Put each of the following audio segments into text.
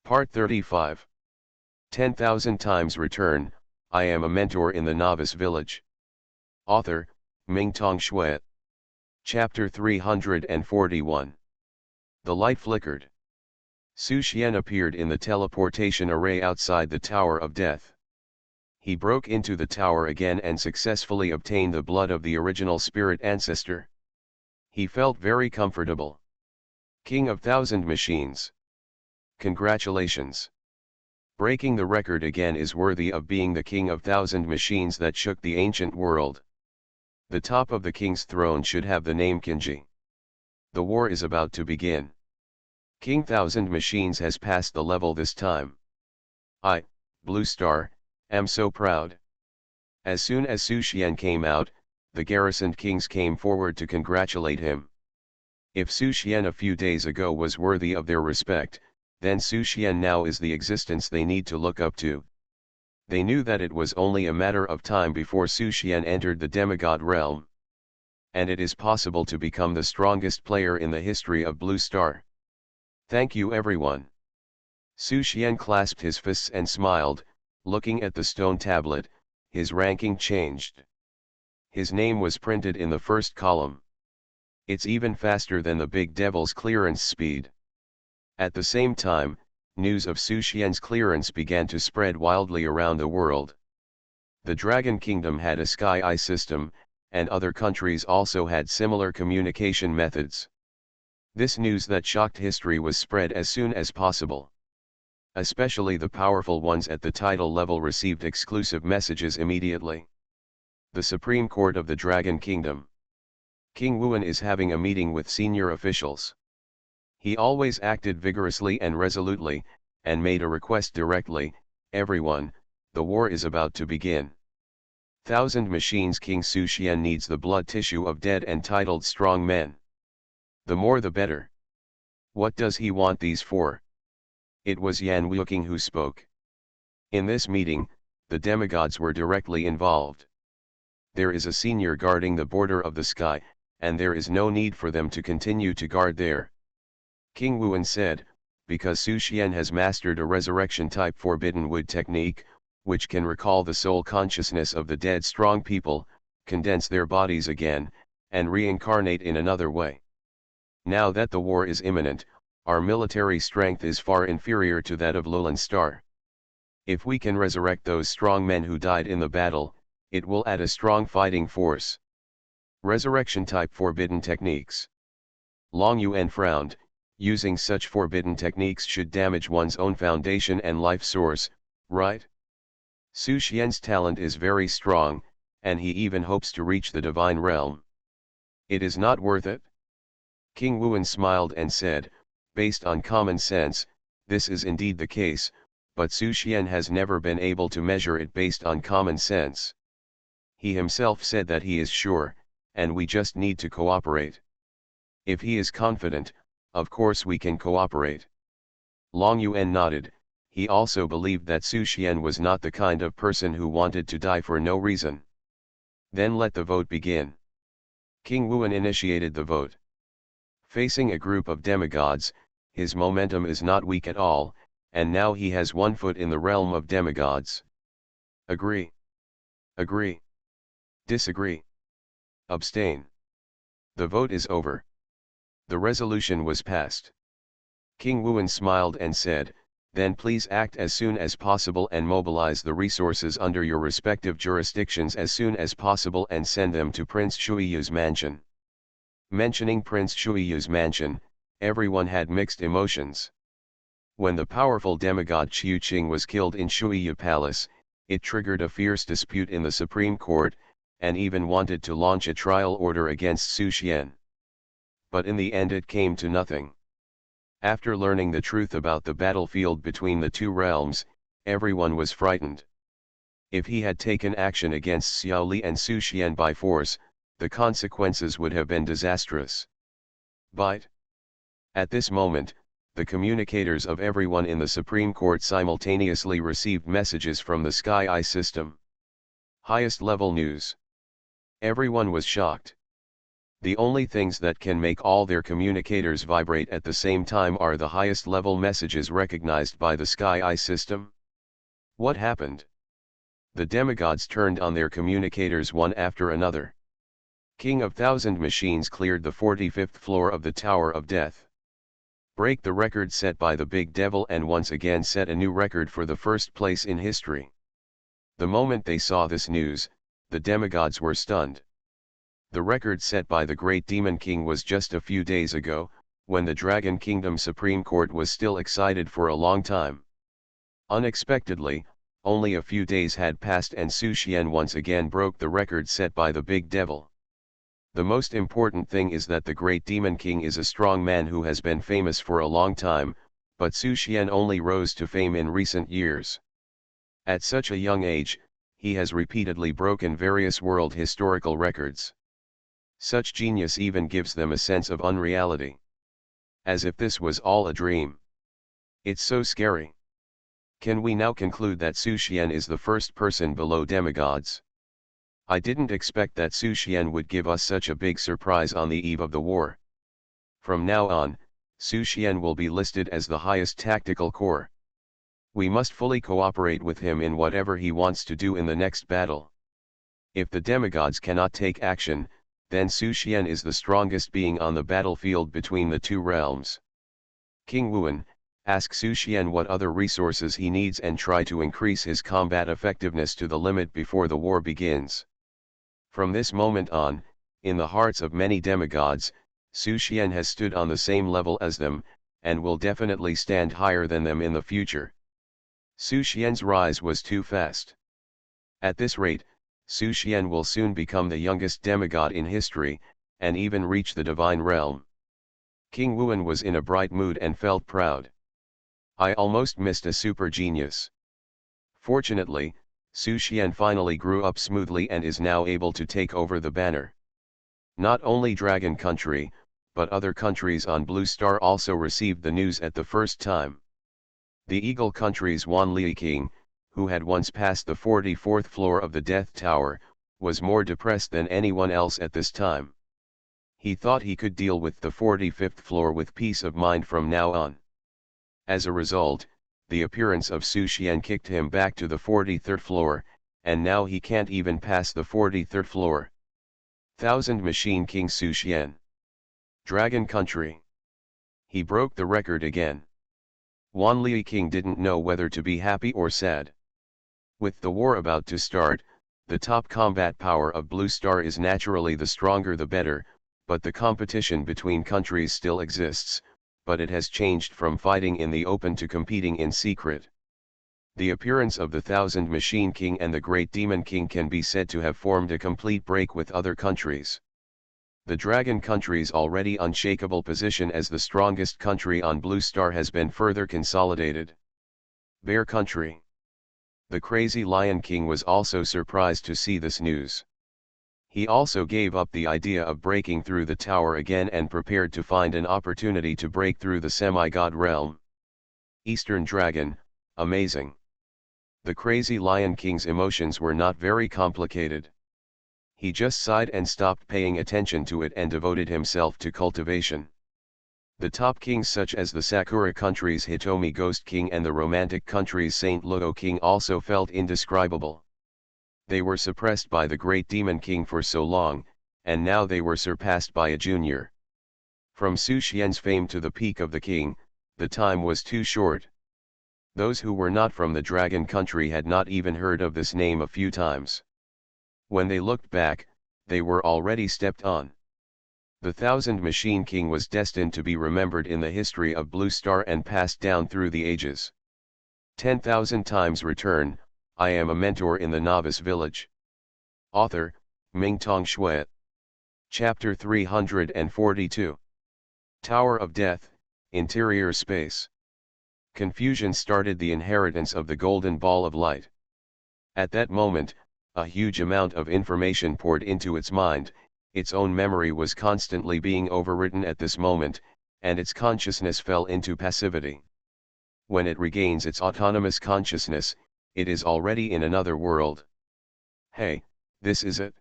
Part 35. 10,000 times return, I am a mentor in the Novice Village. Author, Mingtong Shui. Chapter 341. The light flickered. Su Xian appeared in the teleportation array outside the Tower of Death. He broke into the tower again and successfully obtained the blood of the original spirit ancestor. He felt very comfortable. King of Thousand Machines. Congratulations. Breaking the record again is worthy of being the king of thousand machines that shook the ancient world. The top of the king's throne should have the name Kinji. The war is about to begin. King Thousand Machines has passed the level this time. I, Blue Star, am so proud. As soon as Su Xian came out, the garrisoned kings came forward to congratulate him. If Su Xian a few days ago was worthy of their respect, then Su Xian now is the existence they need to look up to. They knew that it was only a matter of time before Su Xian entered the demigod realm. And it is possible to become the strongest player in the history of Blue Star. Thank you everyone. Su Xian clasped his fists and smiled, looking at the stone tablet. His ranking changed. His name was printed in the first column. It's even faster than the big devil's clearance speed. At the same time, news of Su Xian's clearance began to spread wildly around the world. The Dragon Kingdom had a sky eye system, and other countries also had similar communication methods. This news that shocked history was spread as soon as possible. Especially the powerful ones at the title level received exclusive messages immediately. The Supreme Court of the Dragon Kingdom. King Wuan is having a meeting with senior officials. He always acted vigorously and resolutely, and made a request directly, everyone, the war is about to begin. Thousand Machines King Su Xian needs the blood tissue of dead and titled strong men. The more the better. What does he want these for? It was Yan Wuking who spoke. In this meeting, the demigods were directly involved. There is a senior guarding the border of the sky, and there is no need for them to continue to guard there. King Wuan said, because Su Xian has mastered a resurrection-type forbidden wood technique, which can recall the soul consciousness of the dead strong people, condense their bodies again, and reincarnate in another way. Now that the war is imminent, our military strength is far inferior to that of Lowland Star. If we can resurrect those strong men who died in the battle, it will add a strong fighting force. Resurrection-type forbidden techniques. Long Yuan frowned. Using such forbidden techniques should damage one's own foundation and life source, right? Su Xian's talent is very strong, and he even hopes to reach the divine realm. It is not worth it? King Wuan smiled and said, based on common sense, this is indeed the case, but Su Xian has never been able to measure it based on common sense. He himself said that he is sure, and we just need to cooperate. If he is confident, of course we can cooperate. Long Yuan nodded. He also believed that Su Xian was not the kind of person who wanted to die for no reason. Then let the vote begin. King Wuan initiated the vote. Facing a group of demigods, his momentum is not weak at all, and now he has one foot in the realm of demigods. Agree. Agree. Disagree. Abstain. The vote is over. The resolution was passed. King Wuan smiled and said, then please act as soon as possible and mobilize the resources under your respective jurisdictions as soon as possible and send them to Prince Shuiyu's mansion. Mentioning Prince Shuiyu's mansion, everyone had mixed emotions. When the powerful demigod Qiu Qing was killed in Shuiyu Palace, it triggered a fierce dispute in the Supreme Court, and even wanted to launch a trial order against Su Xian. But in the end it came to nothing. After learning the truth about the battlefield between the two realms, everyone was frightened. If he had taken action against Xiao Li and Su Xian by force, the consequences would have been disastrous. But at this moment, the communicators of everyone in the Supreme Court simultaneously received messages from the Sky Eye system. Highest level news. Everyone was shocked. The only things that can make all their communicators vibrate at the same time are the highest level messages recognized by the Sky-Eye system. What happened? The demigods turned on their communicators one after another. King of Thousand Machines cleared the 45th floor of the Tower of Death. Break the record set by the Big Devil and once again set a new record for the first place in history. The moment they saw this news, the demigods were stunned. The record set by the Great Demon King was just a few days ago, when the Dragon Kingdom Supreme Court was still excited for a long time. Unexpectedly, only a few days had passed and Su Xian once again broke the record set by the Big Devil. The most important thing is that the Great Demon King is a strong man who has been famous for a long time, but Su Xian only rose to fame in recent years. At such a young age, he has repeatedly broken various world historical records. Such genius even gives them a sense of unreality. As if this was all a dream. It's so scary. Can we now conclude that Su Xian is the first person below demigods? I didn't expect that Su Xian would give us such a big surprise on the eve of the war. From now on, Su Xian will be listed as the highest tactical core. We must fully cooperate with him in whatever he wants to do in the next battle. If the demigods cannot take action, then Su Xian is the strongest being on the battlefield between the two realms. King Wuan, ask Su Xian what other resources he needs and try to increase his combat effectiveness to the limit before the war begins. From this moment on, in the hearts of many demigods, Su Xian has stood on the same level as them, and will definitely stand higher than them in the future. Su Xian's rise was too fast. At this rate, Su Xian will soon become the youngest demigod in history, and even reach the divine realm. King Wuan was in a bright mood and felt proud. I almost missed a super genius. Fortunately, Su Xian finally grew up smoothly and is now able to take over the banner. Not only Dragon Country, but other countries on Blue Star also received the news at the first time. The Eagle Country's Wan Li King, who had once passed the 44th floor of the Death Tower, was more depressed than anyone else at this time. He thought he could deal with the 45th floor with peace of mind from now on. As a result, the appearance of Su Xian kicked him back to the 43rd floor, and now he can't even pass the 43rd floor. Thousand Machine King Su Xian. Dragon Country. He broke the record again. Wan Li King didn't know whether to be happy or sad. With the war about to start, the top combat power of Blue Star is naturally the stronger the better, but the competition between countries still exists, but it has changed from fighting in the open to competing in secret. The appearance of the Thousand Machine King and the Great Demon King can be said to have formed a complete break with other countries. The Dragon Country's already unshakable position as the strongest country on Blue Star has been further consolidated. Bear Country. The Crazy Lion King was also surprised to see this news. He also gave up the idea of breaking through the tower again and prepared to find an opportunity to break through the semi-god realm. Eastern Dragon, amazing. The Crazy Lion King's emotions were not very complicated. He just sighed and stopped paying attention to it and devoted himself to cultivation. The top kings such as the Sakura country's Hitomi Ghost King and the romantic country's Saint Luo King also felt indescribable. They were suppressed by the Great Demon King for so long, and now they were surpassed by a junior. From Su Xian's fame to the peak of the king, the time was too short. Those who were not from the Dragon Country had not even heard of this name a few times. When they looked back, they were already stepped on. The Thousand Machine King was destined to be remembered in the history of Blue Star and passed down through the ages. 10,000 times return. I am a mentor in the Novice Village. Author, Mingtong Shui. Chapter 342. Tower of Death, Interior Space. Confusion started the inheritance of the Golden Ball of Light. At that moment, a huge amount of information poured into its mind, its own memory was constantly being overwritten at this moment, and its consciousness fell into passivity. When it regains its autonomous consciousness, it is already in another world. Hey, this is it?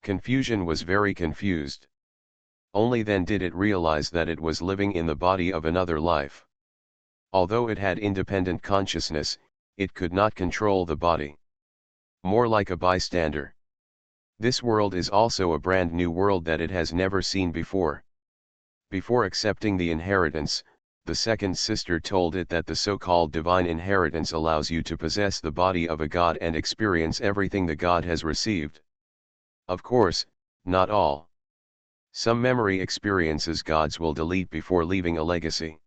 Confusion was very confused. Only then did it realize that it was living in the body of another life. Although it had independent consciousness, it could not control the body. More like a bystander. This world is also a brand new world that it has never seen before. Before accepting the inheritance, the second sister told it that the so-called divine inheritance allows you to possess the body of a god and experience everything the god has received. Of course, not all. Some memory experiences gods will delete before leaving a legacy.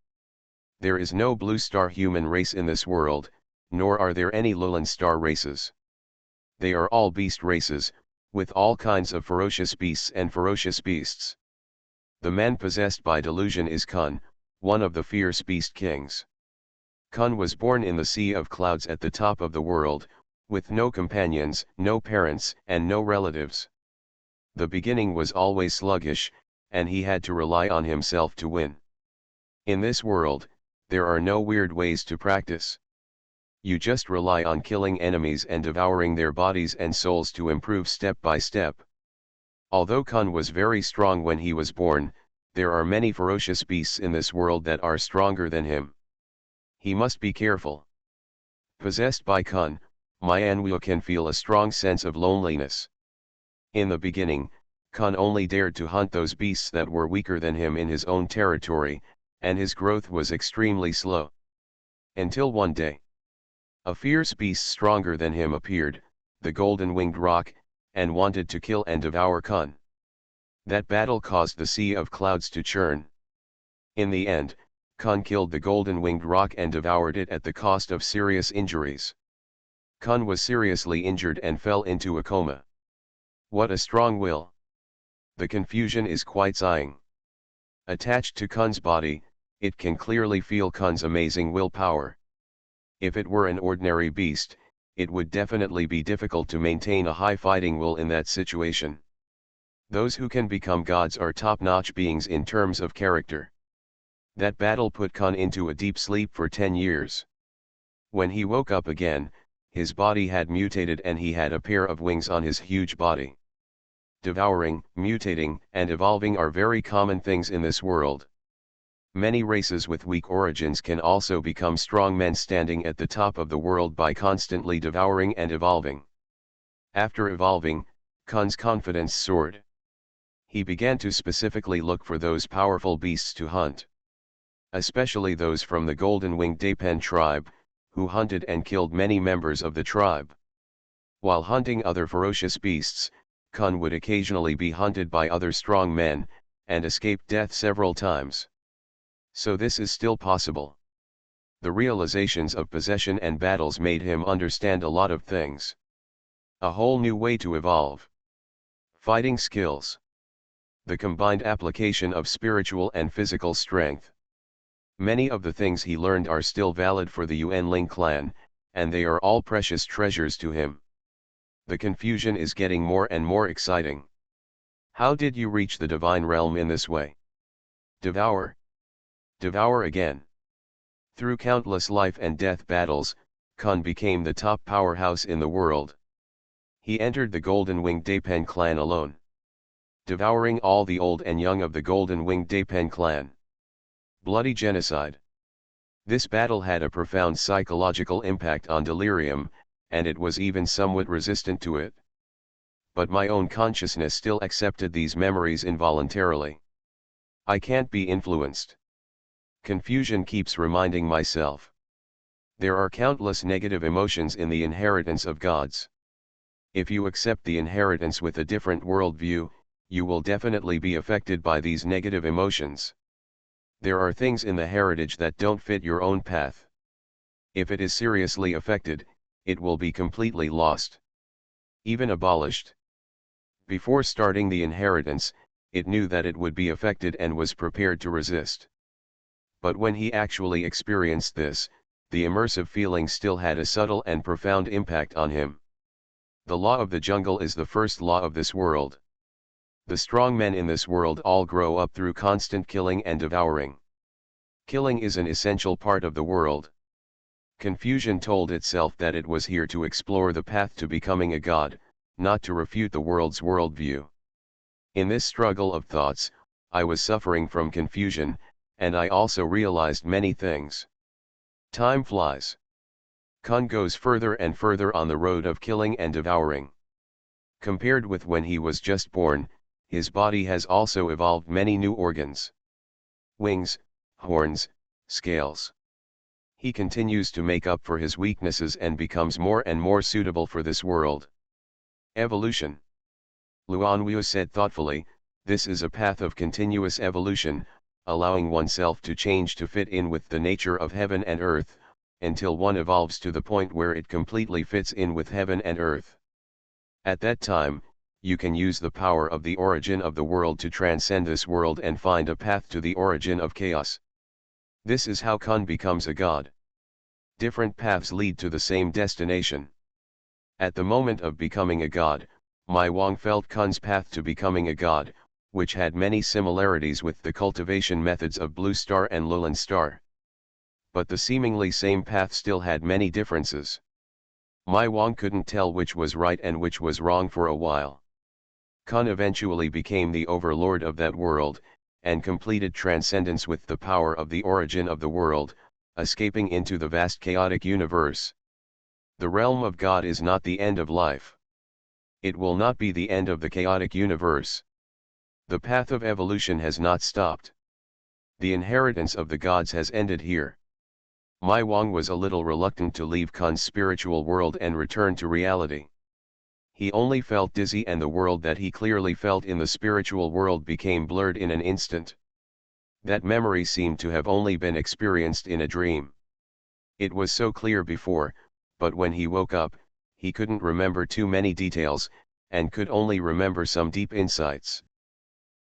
There is no blue star human race in this world, nor are there any lowland star races. They are all beast races, with all kinds of ferocious beasts and ferocious beasts. The man possessed by delusion is Kun, one of the fierce beast kings. Kun was born in the sea of clouds at the top of the world, with no companions, no parents, and no relatives. The beginning was always sluggish, and he had to rely on himself to win. In this world, there are no weird ways to practice. You just rely on killing enemies and devouring their bodies and souls to improve step by step. Although Kun was very strong when he was born, there are many ferocious beasts in this world that are stronger than him. He must be careful. Possessed by Kun, Myanwu can feel a strong sense of loneliness. In the beginning, Kun only dared to hunt those beasts that were weaker than him in his own territory, and his growth was extremely slow. Until one day, a fierce beast stronger than him appeared, the golden-winged roc, and wanted to kill and devour Kun. That battle caused the sea of clouds to churn. In the end, Kun killed the golden-winged roc and devoured it at the cost of serious injuries. Kun was seriously injured and fell into a coma. What a strong will! The confusion is quite sighing. Attached to Kun's body, it can clearly feel Kun's amazing willpower. If it were an ordinary beast, it would definitely be difficult to maintain a high fighting will in that situation. Those who can become gods are top-notch beings in terms of character. That battle put Kun into a deep sleep for 10 years. When he woke up again, his body had mutated and he had a pair of wings on his huge body. Devouring, mutating, and evolving are very common things in this world. Many races with weak origins can also become strong men standing at the top of the world by constantly devouring and evolving. After evolving, Kun's confidence soared. He began to specifically look for those powerful beasts to hunt. Especially those from the golden-winged Dapen tribe, who hunted and killed many members of the tribe. While hunting other ferocious beasts, Kun would occasionally be hunted by other strong men, and escape death several times. So this is still possible. The realizations of possession and battles made him understand a lot of things. A whole new way to evolve. Fighting skills. The combined application of spiritual and physical strength. Many of the things he learned are still valid for the Yuanling clan, and they are all precious treasures to him. The confusion is getting more and more exciting. How did you reach the divine realm in this way? Devour. Devour again. Through countless life and death battles, Kun became the top powerhouse in the world. He entered the golden-winged Dapen clan alone, devouring all the old and young of the golden-winged Dapen clan. Bloody genocide. This battle had a profound psychological impact on Delirium, and it was even somewhat resistant to it. But my own consciousness still accepted these memories involuntarily. I can't be influenced. Confusion keeps reminding myself. There are countless negative emotions in the inheritance of gods. If you accept the inheritance with a different worldview, you will definitely be affected by these negative emotions. There are things in the heritage that don't fit your own path. If it is seriously affected, it will be completely lost. Even abolished. Before starting the inheritance, it knew that it would be affected and was prepared to resist. But when he actually experienced this, the immersive feeling still had a subtle and profound impact on him. The law of the jungle is the first law of this world. The strong men in this world all grow up through constant killing and devouring. Killing is an essential part of the world. Confusion told itself that it was here to explore the path to becoming a god, not to refute the world's worldview. In this struggle of thoughts, I was suffering from confusion, and I also realized many things. Time flies. Kun goes further and further on the road of killing and devouring. Compared with when he was just born, his body has also evolved many new organs. Wings, horns, scales. He continues to make up for his weaknesses and becomes more and more suitable for this world. Evolution. Luanwu said thoughtfully, this is a path of continuous evolution, allowing oneself to change to fit in with the nature of heaven and earth, until one evolves to the point where it completely fits in with heaven and earth. At that time, you can use the power of the origin of the world to transcend this world and find a path to the origin of chaos. This is how Kun becomes a god. Different paths lead to the same destination. At the moment of becoming a god, Mai Wang felt Kun's path to becoming a god, which had many similarities with the cultivation methods of Blue Star and Lowland Star. But the seemingly same path still had many differences. Mai Wang couldn't tell which was right and which was wrong for a while. Kun eventually became the overlord of that world, and completed transcendence with the power of the origin of the world, escaping into the vast chaotic universe. The realm of God is not the end of life. It will not be the end of the chaotic universe. The path of evolution has not stopped. The inheritance of the gods has ended here. Mai Wang was a little reluctant to leave Kun's spiritual world and return to reality. He only felt dizzy, and the world that he clearly felt in the spiritual world became blurred in an instant. That memory seemed to have only been experienced in a dream. It was so clear before, but when he woke up, he couldn't remember too many details, and could only remember some deep insights.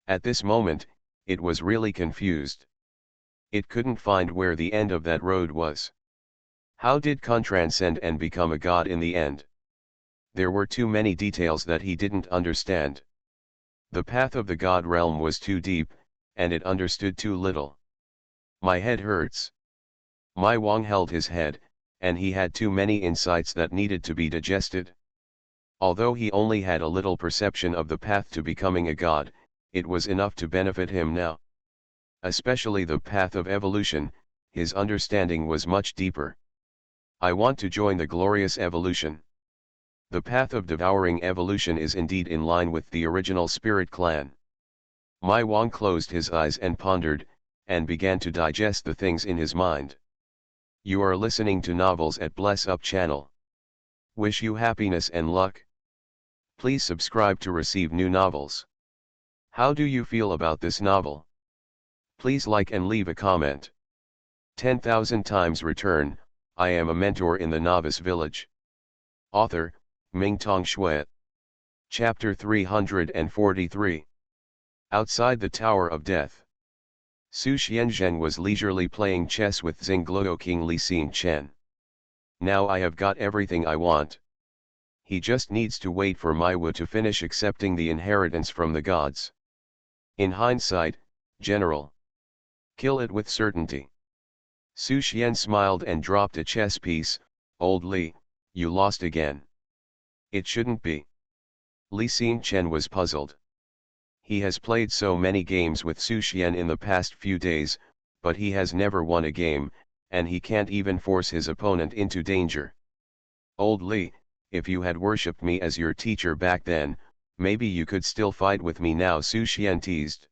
At this moment, it was really confused. It couldn't find where the end of that road was. How did Kun transcend and become a god in the end? There were too many details that he didn't understand. The path of the god realm was too deep, and it understood too little. My head hurts. Mai Wang held his head, and he had too many insights that needed to be digested. Although he only had a little perception of the path to becoming a god, it was enough to benefit him now. Especially the path of evolution, his understanding was much deeper. I want to join the glorious evolution. The path of devouring evolution is indeed in line with the original spirit clan. Mai Wang closed his eyes and pondered, and began to digest the things in his mind. You are listening to Novels at Bless Up channel. Wish you happiness and luck. Please subscribe to receive new novels. How do you feel about this novel? Please like and leave a comment. 10,000 times return. I am a mentor in the Novice Village. Author, Mingtong Shui. Chapter 343. Outside the Tower of Death. Su Xianzhen was leisurely playing chess with Zhengluo King Li Xingchen. Now I have got everything I want. He just needs to wait for Mai Wu to finish accepting the inheritance from the gods. In hindsight, General. Kill it with certainty. Su Xian smiled and dropped a chess piece. Old Li, you lost again. It shouldn't be. Li Xingchen was puzzled. He has played so many games with Su Xian in the past few days, but he has never won a game, and he can't even force his opponent into danger. Old Li, if you had worshipped me as your teacher back then, maybe you could still fight with me now, Su Xian teased.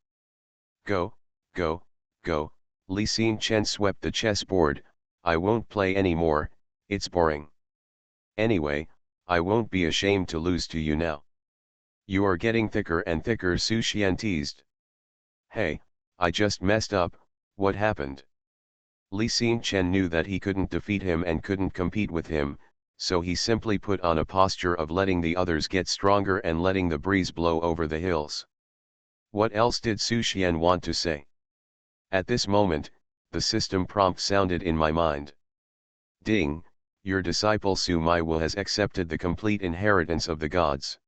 Go, go, go, Li Xingchen swept the chessboard. I won't play anymore, it's boring. Anyway, I won't be ashamed to lose to you now. You are getting thicker and thicker, Su Xian teased. Hey, I just messed up, what happened? Li Xingchen knew that he couldn't defeat him and couldn't compete with him, so he simply put on a posture of letting the others get stronger and letting the breeze blow over the hills. What else did Su Xian want to say? At this moment, the system prompt sounded in my mind. Ding, your disciple Su Mai Wu has accepted the complete inheritance of the gods.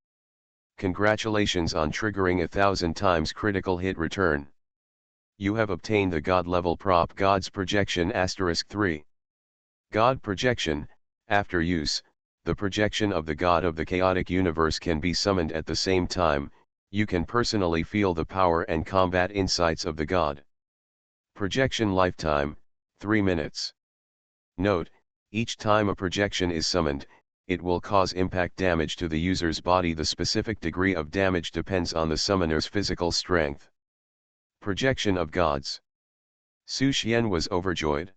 Congratulations on triggering 1,000 times critical hit return. You have obtained the God level prop God's Projection *3. God Projection. After use, the projection of the God of the chaotic universe can be summoned at the same time. You can personally feel the power and combat insights of the god. Projection lifetime, 3 minutes. Note, each time a projection is summoned, it will cause impact damage to the user's body. The specific degree of damage depends on the summoner's physical strength. Projection of gods. Su Xian was overjoyed.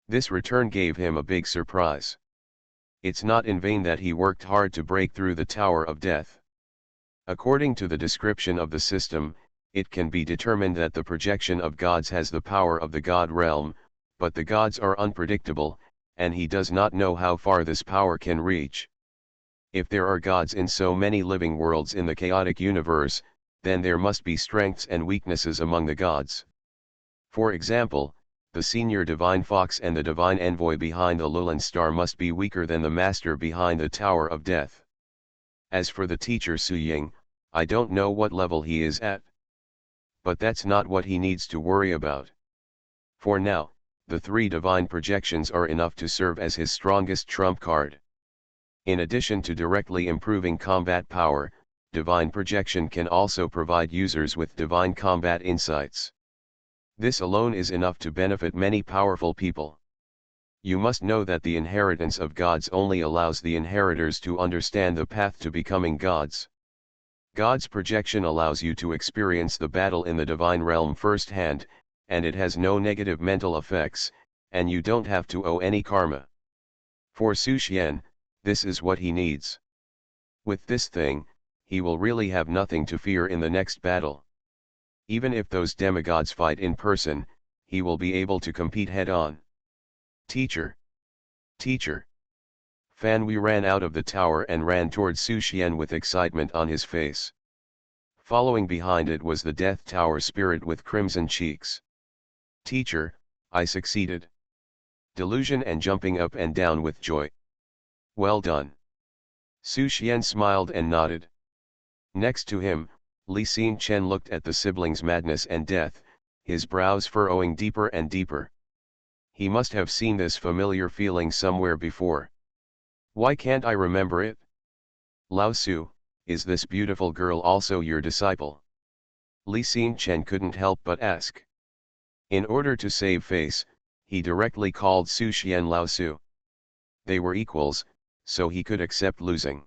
This return gave him a big surprise. It's not in vain that he worked hard to break through the Tower of Death. According to the description of the system, it can be determined that the projection of gods has the power of the god realm, but the gods are unpredictable, and he does not know how far this power can reach. If there are gods in so many living worlds in the chaotic universe, then there must be strengths and weaknesses among the gods. For example, the senior divine fox and the divine envoy behind the Lulin star must be weaker than the master behind the Tower of Death. As for the teacher Su Ying, I don't know what level he is at. But that's not what he needs to worry about. For now, the 3 divine projections are enough to serve as his strongest trump card. In addition to directly improving combat power, divine projection can also provide users with divine combat insights. This alone is enough to benefit many powerful people. You must know that the inheritance of gods only allows the inheritors to understand the path to becoming gods. God's projection allows you to experience the battle in the divine realm firsthand, and it has no negative mental effects, and you don't have to owe any karma. For Su Xian, this is what he needs. With this thing, he will really have nothing to fear in the next battle. Even if those demigods fight in person, he will be able to compete head-on. Teacher! Teacher! Fan Wei ran out of the tower and ran towards Su Xian with excitement on his face. Following behind it was the Death Tower spirit with crimson cheeks. Teacher, I succeeded. Delusion and jumping up and down with joy. Well done. Su Xian smiled and nodded. Next to him, Li Xingchen looked at the siblings' madness and death, his brows furrowing deeper and deeper. He must have seen this familiar feeling somewhere before. Why can't I remember it? Lao Su, is this beautiful girl also your disciple? Li Xingchen couldn't help but ask. In order to save face, he directly called Su Xian Lao Su. They were equals, so he could accept losing.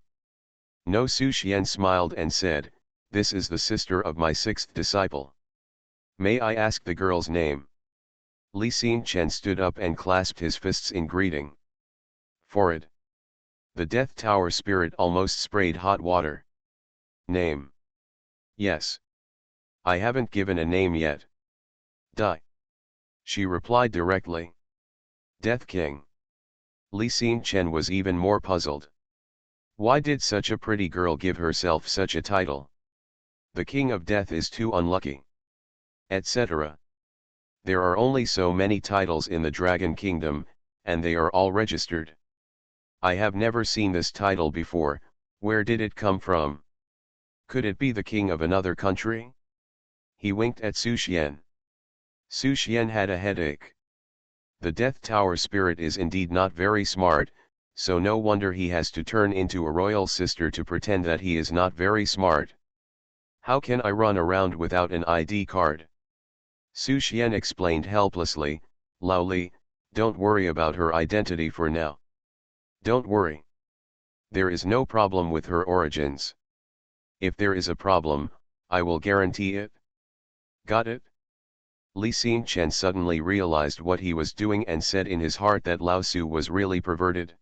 No, Su Xian smiled and said, this is the sister of my 6th disciple. May I ask the girl's name? Li Xingchen stood up and clasped his fists in greeting. For it. The Death Tower spirit almost sprayed hot water. Name? Yes. I haven't given a name yet. Dai. She replied directly. Death King. Li Xingchen was even more puzzled. Why did such a pretty girl give herself such a title? The King of Death is too unlucky. Etc. There are only so many titles in the Dragon Kingdom, and they are all registered. I have never seen this title before. Where did it come from? Could it be the king of another country? He winked at Su Xian. Su Xian had a headache. The Death Tower spirit is indeed not very smart, so no wonder he has to turn into a royal sister to pretend that he is not very smart. How can I run around without an ID card? Su Xian explained helplessly, Lao Li, don't worry about her identity for now. Don't worry. There is no problem with her origins. If there is a problem, I will guarantee it. Got it? Li Xingchen suddenly realized what he was doing and said in his heart that Lao Su was really perverted.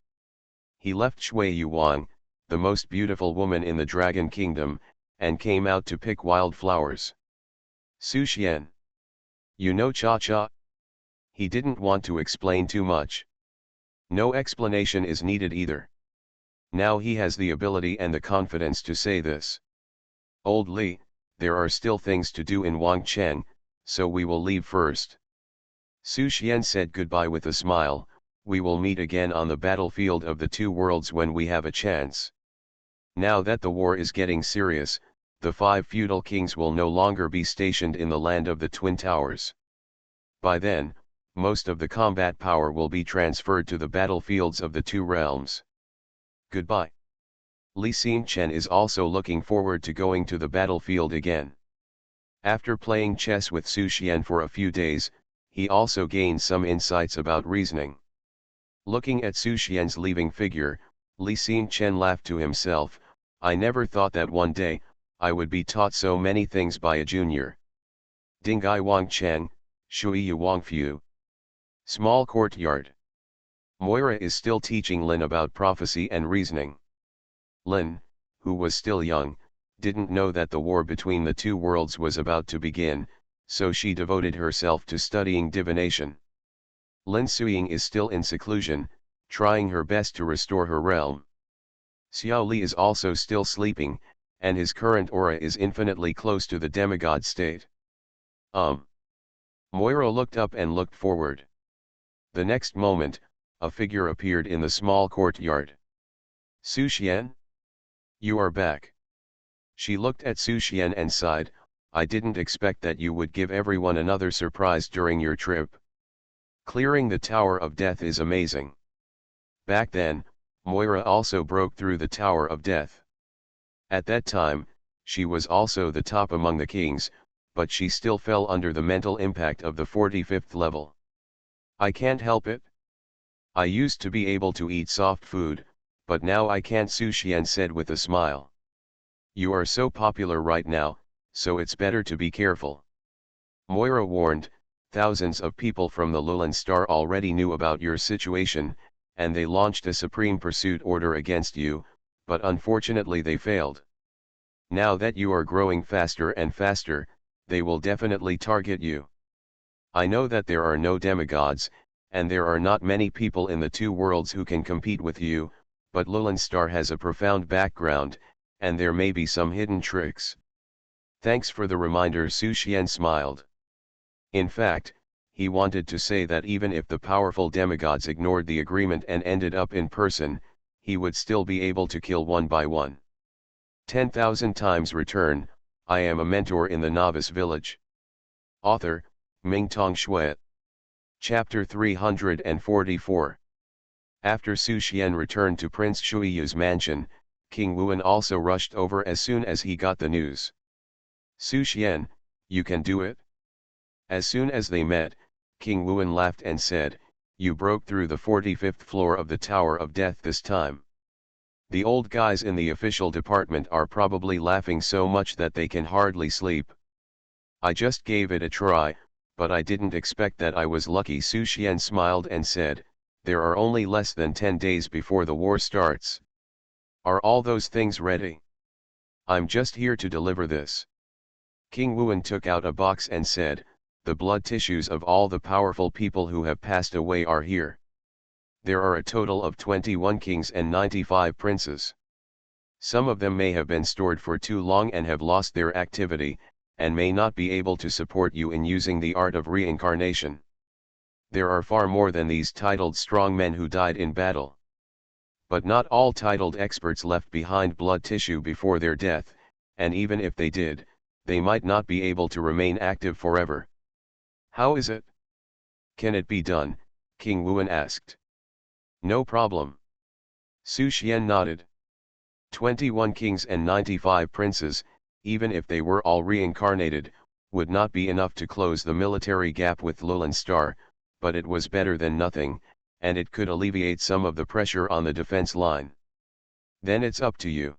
He left Shui Yuan, the most beautiful woman in the Dragon Kingdom, and came out to pick wildflowers. Su Xian. You know Cha-Cha? He didn't want to explain too much. No explanation is needed either. Now he has the ability and the confidence to say this. Old Li, there are still things to do in Wangcheng, so we will leave first. Su Xian said goodbye with a smile. We will meet again on the battlefield of the 2 worlds when we have a chance. Now that the war is getting serious, the 5 feudal kings will no longer be stationed in the land of the Twin Towers. By then, most of the combat power will be transferred to the battlefields of the 2 realms. Goodbye. Li Xingchen is also looking forward to going to the battlefield again. After playing chess with Su Xian for a few days, he also gained some insights about reasoning. Looking at Su Xian's leaving figure, Li Xingchen laughed to himself, I never thought that one day, I would be taught so many things by a junior. Dingai Wang Cheng, Shui Yu Wang Fu. Small courtyard. Moira is still teaching Lin about prophecy and reasoning. Lin, who was still young, didn't know that the war between the two worlds was about to begin, so she devoted herself to studying divination. Lin Suiying is still in seclusion, trying her best to restore her realm. Xiao Li is also still sleeping, and his current aura is infinitely close to the demigod state. Moira looked up and looked forward. The next moment, a figure appeared in the small courtyard. Su Xian? You are back. She looked at Su Xian and sighed, I didn't expect that you would give everyone another surprise during your trip. Clearing the Tower of Death is amazing. Back then, Moira also broke through the Tower of Death. At that time, she was also the top among the kings, but she still fell under the mental impact of the 45th level. I can't help it. I used to be able to eat soft food, but now I can't, Su Xian said with a smile. You are so popular right now, so it's better to be careful. Moira warned, thousands of people from the Lulan Star already knew about your situation, and they launched a supreme pursuit order against you, but unfortunately they failed. Now that you are growing faster and faster, they will definitely target you. I know that there are no demigods, and there are not many people in the two worlds who can compete with you, but Lulan Star has a profound background, and there may be some hidden tricks. Thanks for the reminder, Su Xian smiled. In fact, he wanted to say that even if the powerful demigods ignored the agreement and ended up in person, he would still be able to kill one by one. 10,000 times return, I am a mentor in the Novice Village. Author, Mingtong Shui. Chapter 344. After Su Xian returned to Prince Shuiyu's mansion, King Wuan also rushed over as soon as he got the news. Su Xian, you can do it? As soon as they met, King Wuan laughed and said, you broke through the 45th floor of the Tower of Death this time. The old guys in the official department are probably laughing so much that they can hardly sleep. I just gave it a try, but I didn't expect that I was lucky. Su Xian smiled and said, there are only less than 10 days before the war starts. Are all those things ready? I'm just here to deliver this. King Wuan took out a box and said, the blood tissues of all the powerful people who have passed away are here. There are a total of 21 kings and 95 princes. Some of them may have been stored for too long and have lost their activity, and may not be able to support you in using the art of reincarnation. There are far more than these titled strong men who died in battle. But not all titled experts left behind blood tissue before their death, and even if they did, they might not be able to remain active forever. How is it? Can it be done? King Wuan asked. No problem. Su Xian nodded. 21 kings and 95 princes, even if they were all reincarnated, would not be enough to close the military gap with Lulan Star, but it was better than nothing, and it could alleviate some of the pressure on the defense line. Then it's up to you.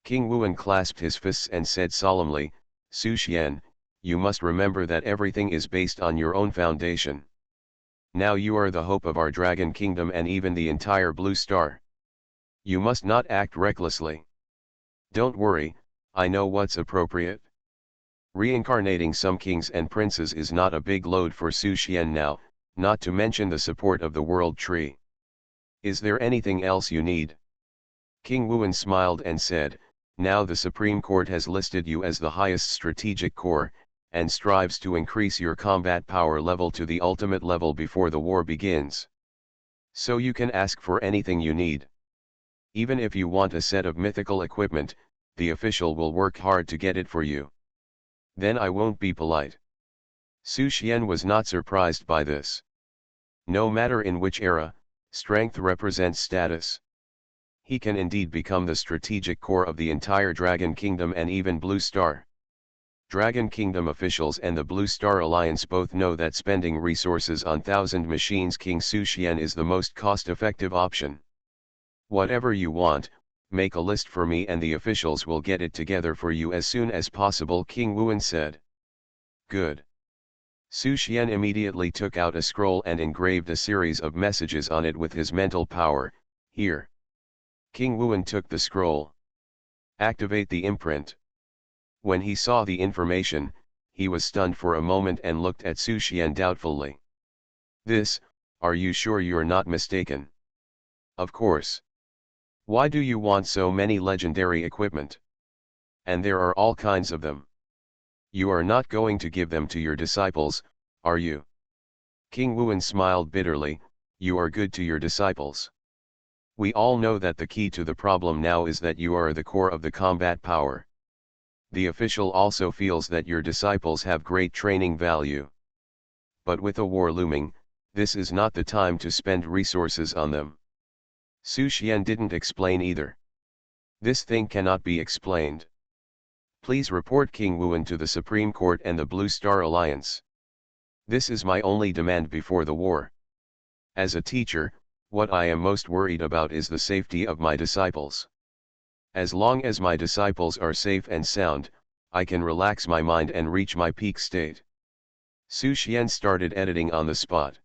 King Wuan clasped his fists and said solemnly, Su Xian, you must remember that everything is based on your own foundation. Now you are the hope of our Dragon Kingdom and even the entire Blue Star. You must not act recklessly. Don't worry, I know what's appropriate. Reincarnating some kings and princes is not a big load for Su Xian now, not to mention the support of the World Tree. Is there anything else you need? King Wuan smiled and said, now the Supreme Court has listed you as the highest strategic core, and strives to increase your combat power level to the ultimate level before the war begins. So you can ask for anything you need. Even if you want a set of mythical equipment, the official will work hard to get it for you. Then I won't be polite. Su Xian was not surprised by this. No matter in which era, strength represents status. he can indeed become the strategic core of the entire Dragon Kingdom and even Blue Star. Dragon Kingdom officials and the Blue Star Alliance both know that spending resources on 1,000 machines King Su Xian is the most cost-effective option. Whatever you want, make a list for me and the officials will get it together for you as soon as possible, King Wuan said. Good. Su Xian immediately took out a scroll and engraved a series of messages on it with his mental power. Here. King Wuan took the scroll. Activate the imprint. When he saw the information, he was stunned for a moment and looked at Su Xian doubtfully. This, are you sure you're not mistaken? Of course. Why do you want so many legendary equipment? And there are all kinds of them. You are not going to give them to your disciples, are you? King Wuan smiled bitterly. You are good to your disciples. We all know that the key to the problem now is that you are the core of the combat power. The official also feels that your disciples have great training value. But with a war looming, this is not the time to spend resources on them. Su Xian didn't explain either. This thing cannot be explained. Please report King Wuan to the Supreme Court and the Blue Star Alliance. This is my only demand before the war. As a teacher, what I am most worried about is the safety of my disciples. As long as my disciples are safe and sound, I can relax my mind and reach my peak state. Su Xian started editing on the spot.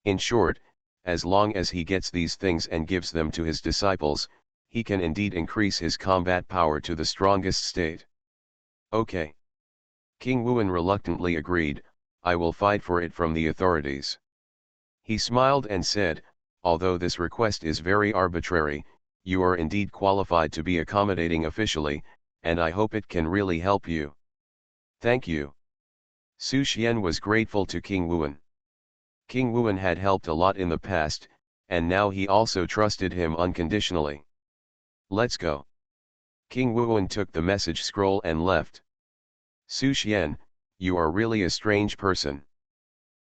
In short, as long as he gets these things and gives them to his disciples, he can indeed increase his combat power to the strongest state. Okay. King Wuan reluctantly agreed, I will fight for it from the authorities. He smiled and said, although this request is very arbitrary, you are indeed qualified to be accommodating officially, and I hope it can really help you. Thank you. Su Xian was grateful to King Wuan. King Wuan had helped a lot in the past, and now he also trusted him unconditionally. Let's go. King Wuan took the message scroll and left. Su Xian, you are really a strange person.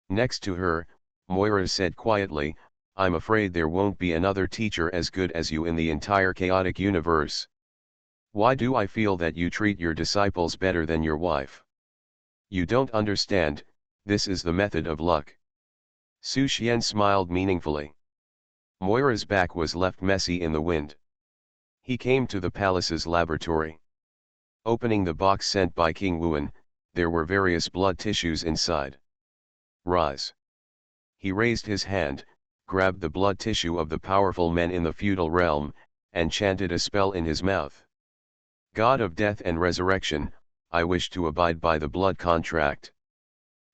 Next to her, Moira said quietly, I'm afraid there won't be another teacher as good as you in the entire chaotic universe. Why do I feel that you treat your disciples better than your wife? You don't understand, this is the method of luck. Su Xian smiled meaningfully. Moira's back was left messy in the wind. He came to the palace's laboratory. Opening the box sent by King Wuan, there were various blood tissues inside. Rise. He raised his hand, grabbed the blood tissue of the powerful men in the feudal realm, and chanted a spell in his mouth. God of death and resurrection, I wish to abide by the blood contract.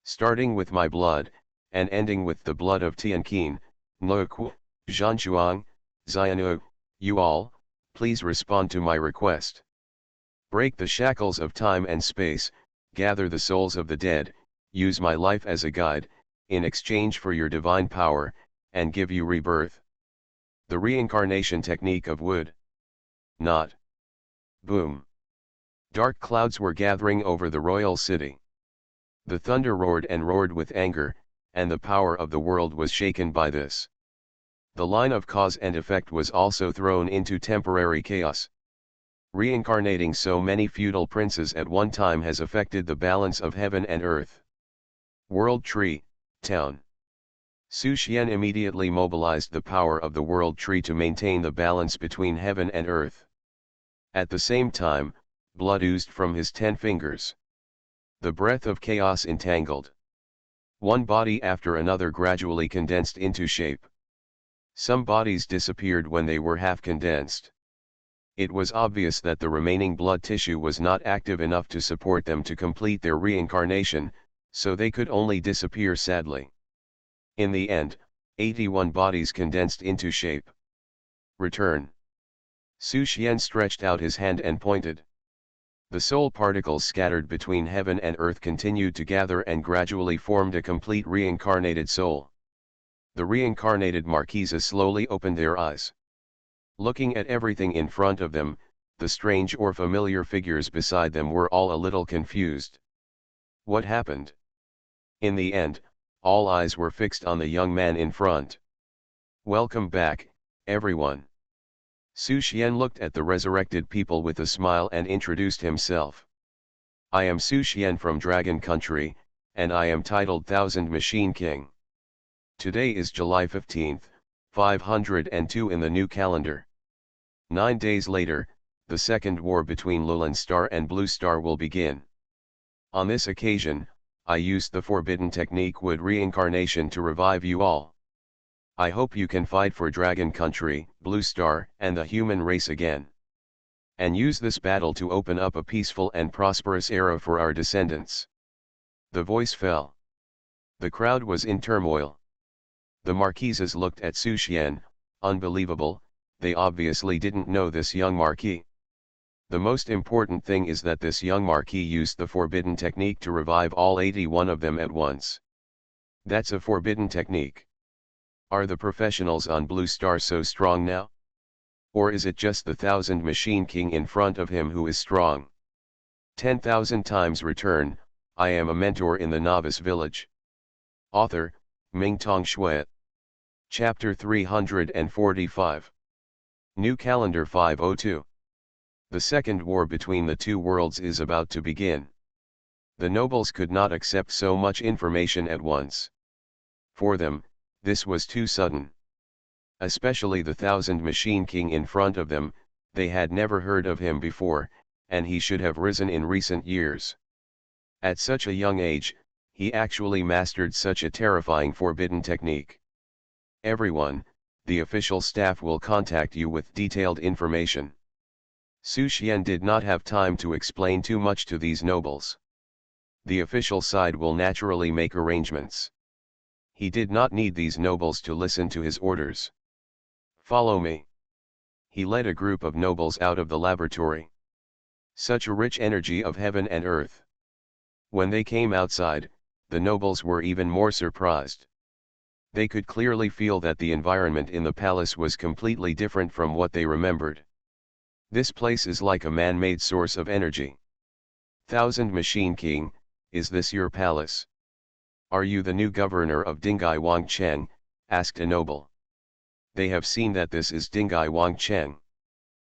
Starting with my blood, and ending with the blood of Tianqin, Nuoku, Zhanchuang, Xianu, you all, please respond to my request. Break the shackles of time and space, gather the souls of the dead, use my life as a guide, in exchange for your divine power, and give you rebirth. The reincarnation technique of wood. Not. Boom. Dark clouds were gathering over the royal city. The thunder roared and roared with anger, and the power of the world was shaken by this. The line of cause and effect was also thrown into temporary chaos. Reincarnating so many feudal princes at one time has affected the balance of heaven and earth. World Tree, Town. Su Xian immediately mobilized the power of the World Tree to maintain the balance between heaven and earth. At the same time, blood oozed from his 10 fingers. The breath of chaos entangled. One body after another gradually condensed into shape. Some bodies disappeared when they were half condensed. It was obvious that the remaining blood tissue was not active enough to support them to complete their reincarnation, so they could only disappear sadly. In the end, 81 bodies condensed into shape. Return. Su Xian stretched out his hand and pointed. The soul particles scattered between heaven and earth continued to gather and gradually formed a complete reincarnated soul. The reincarnated Marquesas slowly opened their eyes. Looking at everything in front of them, the strange or familiar figures beside them were all a little confused. What happened? In the end, all eyes were fixed on the young man in front. Welcome back, everyone. Su Xian looked at the resurrected people with a smile and introduced himself. I am Su Xian from Dragon Country, and I am titled Thousand Machine King. Today is July 15th, 502 in the new calendar. 9 days later, the second war between Lulan Star and Blue Star will begin. On this occasion, I used the forbidden technique wood reincarnation to revive you all. I hope you can fight for Dragon Country, Blue Star, and the human race again. And use this battle to open up a peaceful and prosperous era for our descendants. The voice fell. The crowd was in turmoil. The marquises looked at Su Xian, unbelievable, they obviously didn't know this young marquis. The most important thing is that this young marquis used the forbidden technique to revive all 81 of them at once. That's a forbidden technique. Are the professionals on Blue Star so strong now? Or is it just the Thousand Machine King in front of him who is strong? 10,000 times return, I am a mentor in the Novice Village. Author, Mingtong Shui. Chapter 345. New Calendar 502. The second war between the two worlds is about to begin. The nobles could not accept so much information at once. For them, this was too sudden. Especially the Thousand Machine King in front of them, they had never heard of him before, and he should have risen in recent years. At such a young age, he actually mastered such a terrifying forbidden technique. Everyone, the official staff will contact you with detailed information. Su Xian did not have time to explain too much to these nobles. The official side will naturally make arrangements. He did not need these nobles to listen to his orders. Follow me. He led a group of nobles out of the laboratory. Such a rich energy of heaven and earth. When they came outside, the nobles were even more surprised. They could clearly feel that the environment in the palace was completely different from what they remembered. This place is like a man-made source of energy. Thousand Machine King, is this your palace? Are you the new governor of Dingai Wangcheng? Asked a noble. They have seen that this is Dingai Wangcheng.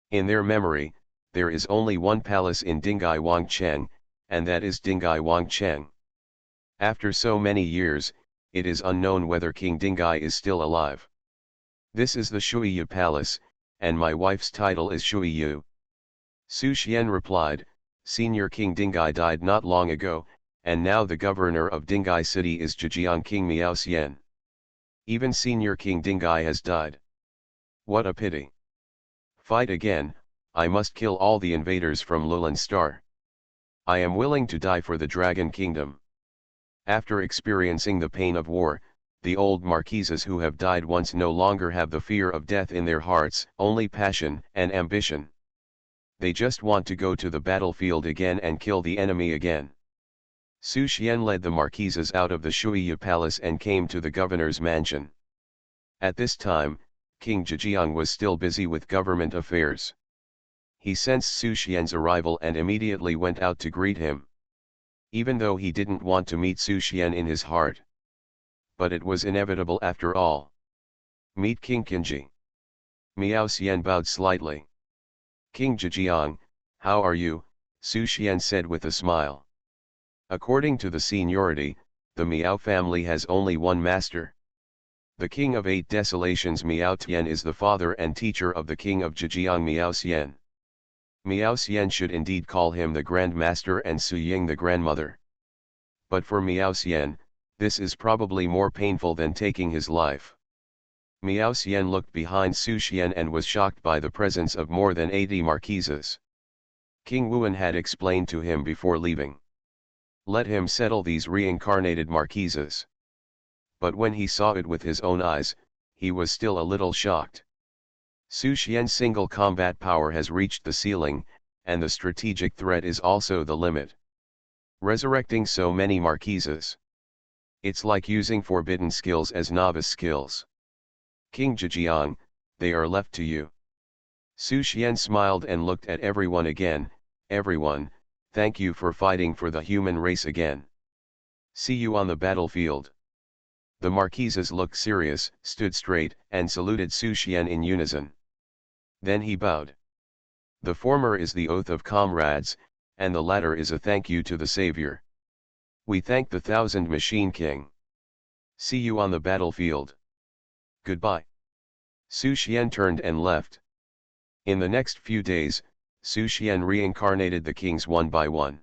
In their memory, there is only one palace in Dingai Wangcheng, and that is Dingai Wangcheng. After so many years, it is unknown whether King Dingai is still alive. This is the Shuiyu Palace, and my wife's title is Shuiyu. Su Xian replied, Senior King Dingai died not long ago, and now the governor of Dingai City is Zhejiang King Miao Xian. Even Senior King Dingai has died. What a pity. Fight again, I must kill all the invaders from Lulan Star. I am willing to die for the Dragon Kingdom. After experiencing the pain of war, the old marquises who have died once no longer have the fear of death in their hearts, only passion and ambition. They just want to go to the battlefield again and kill the enemy again. Su Xian led the marquises out of the Shuiyu Palace and came to the governor's mansion. At this time, King Zhejiang was still busy with government affairs. He sensed Su Xian's arrival and immediately went out to greet him. Even though he didn't want to meet Su Xian in his heart. But it was inevitable after all. Meet King Qinji. Miao Xian bowed slightly. King Zhejiang, how are you? Su Xian said with a smile. According to the seniority, the Miao family has only one master. The King of Eight Desolations Miao Tian is the father and teacher of the King of Zhejiang Miao Xian. Miao Xian should indeed call him the Grand Master and Su Ying the Grandmother. But for Miao Xian, this is probably more painful than taking his life. Miao Xian looked behind Su Xian and was shocked by the presence of more than 80 marquises. King Wuan had explained to him before leaving. Let him settle these reincarnated marquises. But when he saw it with his own eyes, he was still a little shocked. Su Xian's single combat power has reached the ceiling, and the strategic threat is also the limit. Resurrecting so many marquises. It's like using forbidden skills as novice skills. King Zhejiang, they are left to you. Su Xian smiled and looked at everyone again. Everyone, thank you for fighting for the human race again. See you on the battlefield. The marquises looked serious, stood straight, and saluted Su Xian in unison. Then he bowed. The former is the oath of comrades, and the latter is a thank you to the Savior. We thank the Thousand Machine King. See you on the battlefield. Goodbye. Su Xian turned and left. In the next few days, Su Xian reincarnated the kings one by one.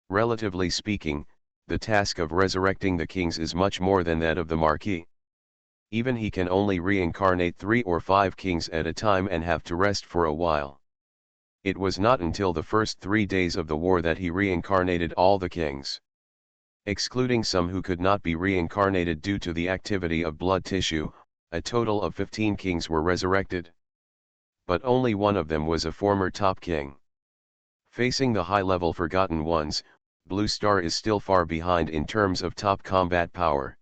Relatively speaking, the task of resurrecting the kings is much more than that of the Marquis. Even he can only reincarnate 3 or 5 kings at a time and have to rest for a while. It was not until the first 3 days of the war that he reincarnated all the kings. Excluding some who could not be reincarnated due to the activity of blood tissue, a total of 15 kings were resurrected. But only one of them was a former top king. Facing the high-level Forgotten Ones, Blue Star is still far behind in terms of top combat power.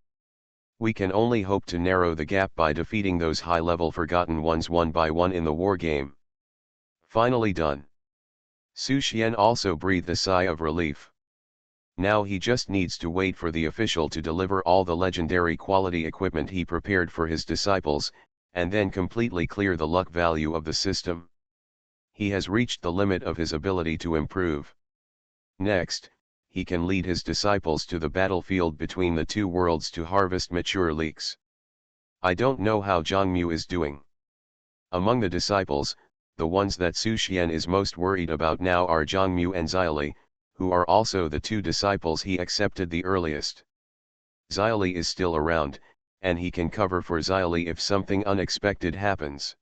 We can only hope to narrow the gap by defeating those high-level Forgotten Ones one by one in the war game. Finally done. Su Xian also breathed a sigh of relief. Now he just needs to wait for the official to deliver all the legendary quality equipment he prepared for his disciples, and then completely clear the luck value of the system. He has reached the limit of his ability to improve. Next, he can lead his disciples to the battlefield between the two worlds to harvest mature leaks. I don't know how Zhongmu is doing. Among the disciples, the ones that Su Xian is most worried about now are Zhongmu and Xiaoli, who are also the 2 disciples he accepted the earliest. Xiaoli is still around, and he can cover for Xiaoli if something unexpected happens.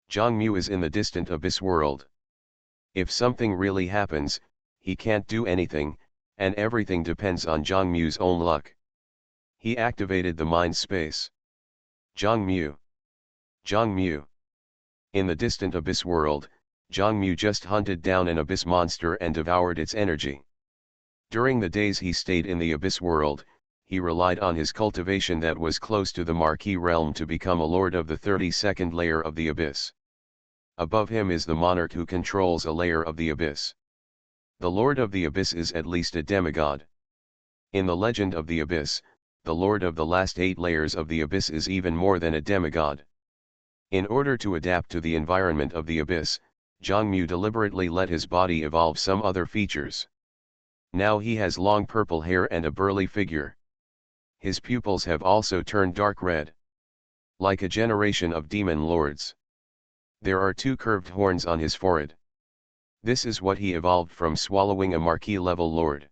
Zhongmu is in the distant abyss world. If something really happens, he can't do anything, and everything depends on Zhongmu's own luck. He activated the mind space. Zhongmu. Zhongmu. In the distant abyss world, Zhongmu just hunted down an abyss monster and devoured its energy. During the days he stayed in the abyss world, he relied on his cultivation that was close to the Marquis realm to become a lord of the 32nd layer of the abyss. Above him is the monarch who controls a layer of the abyss. The Lord of the Abyss is at least a demigod. In the legend of the Abyss, the Lord of the last 8 layers of the Abyss is even more than a demigod. In order to adapt to the environment of the Abyss, Zhongmu deliberately let his body evolve some other features. Now he has long purple hair and a burly figure. His pupils have also turned dark red. Like a generation of demon lords. There are 2 curved horns on his forehead. This is what he evolved from swallowing a Marquis-level lord.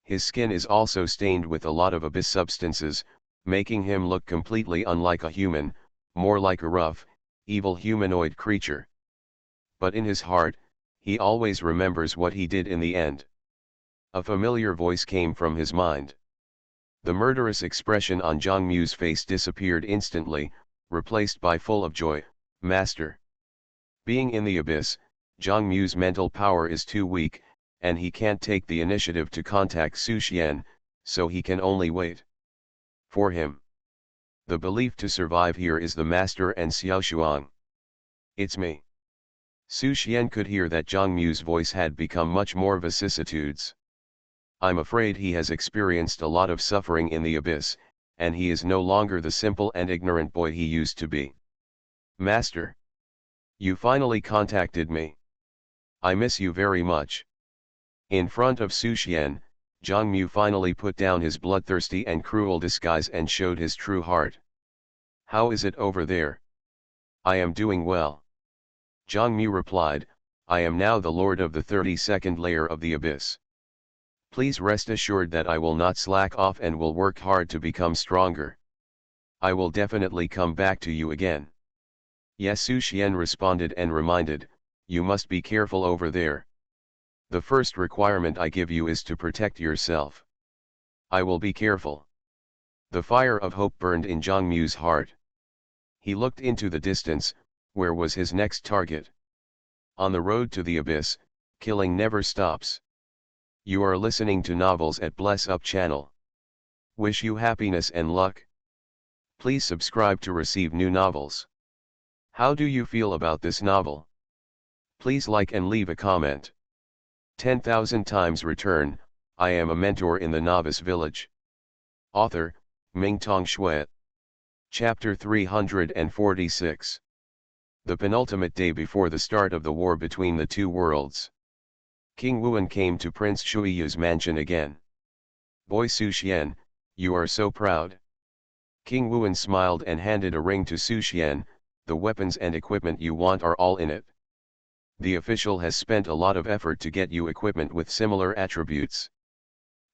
His skin is also stained with a lot of abyss substances, making him look completely unlike a human, more like a rough, evil humanoid creature. But in his heart, he always remembers what he did in the end. A familiar voice came from his mind. The murderous expression on Zhongmu's face disappeared instantly, replaced by full of joy. Master. Being in the abyss, Zhongmu's mental power is too weak, and he can't take the initiative to contact Su Xian, so he can only wait. For him, the belief to survive here is the master and Xiaoshuang. It's me. Su Xian could hear that Zhongmu's voice had become much more vicissitudes. I'm afraid he has experienced a lot of suffering in the abyss, and he is no longer the simple and ignorant boy he used to be. Master. You finally contacted me. I miss you very much. In front of Su Xian, Zhongmu finally put down his bloodthirsty and cruel disguise and showed his true heart. How is it over there? I am doing well. Zhongmu replied, I am now the lord of the 32nd layer of the abyss. Please rest assured that I will not slack off and will work hard to become stronger. I will definitely come back to you again. Yes, Su Xian responded and reminded, you must be careful over there. The first requirement I give you is to protect yourself. I will be careful. The fire of hope burned in Zhongmu's heart. He looked into the distance, where was his next target? On the road to the abyss, killing never stops. You are listening to Novels at Bless Up channel. Wish you happiness and luck. Please subscribe to receive new novels. How do you feel about this novel? Please like and leave a comment. 10,000 times return, I am a mentor in the Novice Village. Author, Mingtong Shui. Chapter 346. The penultimate day before the start of the war between the two worlds. King Wuan came to Prince Shuiyu's mansion again. "Boy Su Xian, you are so proud." King Wuan smiled and handed a ring to Su Xian. "The weapons and equipment you want are all in it. The official has spent a lot of effort to get you equipment with similar attributes."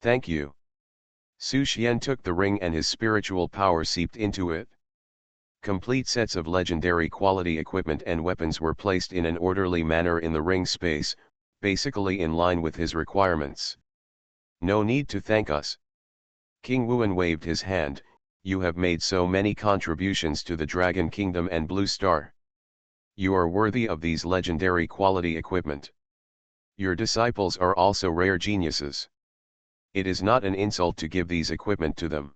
"Thank you." Su Xian took the ring and his spiritual power seeped into it. Complete sets of legendary quality equipment and weapons were placed in an orderly manner in the ring space, basically in line with his requirements. "No need to thank us." King Wuan waved his hand. "You have made so many contributions to the Dragon Kingdom and Blue Star. You are worthy of these legendary quality equipment. Your disciples are also rare geniuses. It is not an insult to give these equipment to them.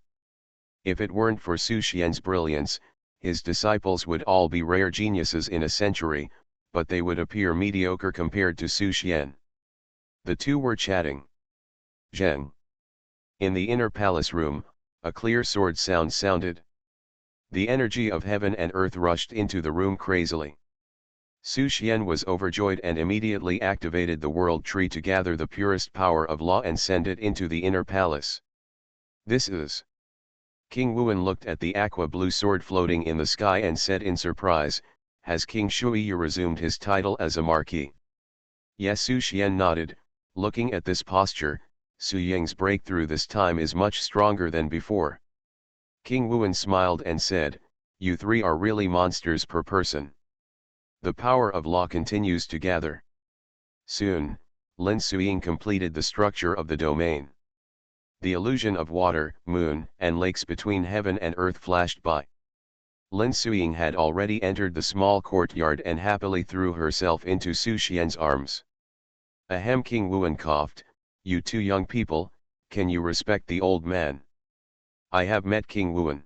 If it weren't for Su Xian's brilliance, his disciples would all be rare geniuses in a century, but they would appear mediocre compared to Su Xian." The two were chatting. Zheng. In the inner palace room, a clear sword sound sounded. The energy of heaven and earth rushed into the room crazily. Su Xian was overjoyed and immediately activated the world tree to gather the purest power of law and send it into the inner palace. "This is..." King Wuan looked at the aqua-blue sword floating in the sky and said in surprise, "Has King Shuiyu resumed his title as a marquis?" Yes, Su Xian nodded. "Looking at this posture, Su Ying's breakthrough this time is much stronger than before." King Wuan smiled and said, "You three are really monsters per person." The power of law continues to gather. Soon, Lin Suying completed the structure of the domain. The illusion of water, moon, and lakes between heaven and earth flashed by. Lin Suying had already entered the small courtyard and happily threw herself into Su Xian's arms. Ahem, King Wuan coughed. "You two young people, can you respect the old man? I have met King Wuan."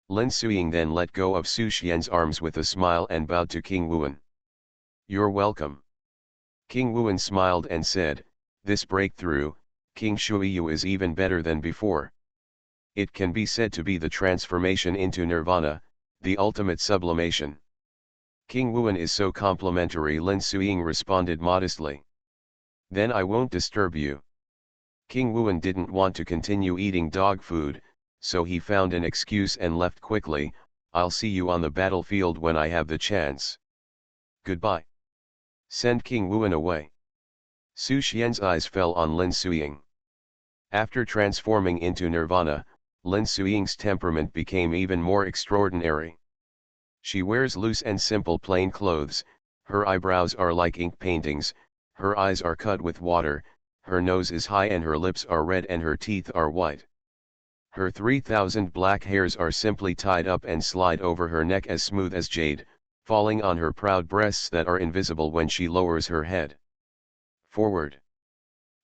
Lin Suying then let go of Su Xian's arms with a smile and bowed to King Wuan. "You're welcome." King Wuan smiled and said, "This breakthrough, King Shuiyu, is even better than before. It can be said to be the transformation into nirvana, the ultimate sublimation." "King Wuan is so complimentary," Lin Suying responded modestly. "Then I won't disturb you." King Wuan didn't want to continue eating dog food, so he found an excuse and left quickly. "I'll see you on the battlefield when I have the chance." "Goodbye." Send King Wuan away. Su Xian's eyes fell on Lin Suying. After transforming into nirvana, Lin Suying's temperament became even more extraordinary. She wears loose and simple plain clothes, her eyebrows are like ink paintings, her eyes are cut with water, her nose is high and her lips are red and her teeth are white. Her 3,000 black hairs are simply tied up and slide over her neck as smooth as jade, falling on her proud breasts that are invisible when she lowers her head forward.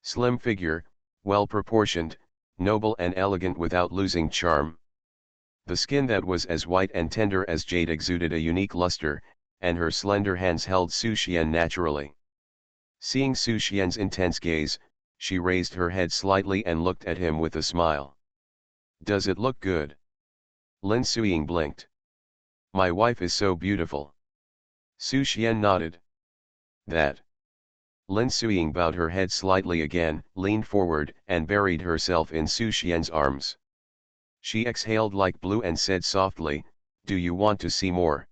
Slim figure, well proportioned, noble and elegant without losing charm. The skin that was as white and tender as jade exuded a unique luster, and her slender hands held Su Xian naturally. Seeing Su Xian's intense gaze, she raised her head slightly and looked at him with a smile. "Does it look good?" Lin Suying blinked. "My wife is so beautiful." Su Xian nodded. "That." Lin Suying bowed her head slightly again, leaned forward, and buried herself in Su Xian's arms. She exhaled like blue and said softly, "Do you want to see more?"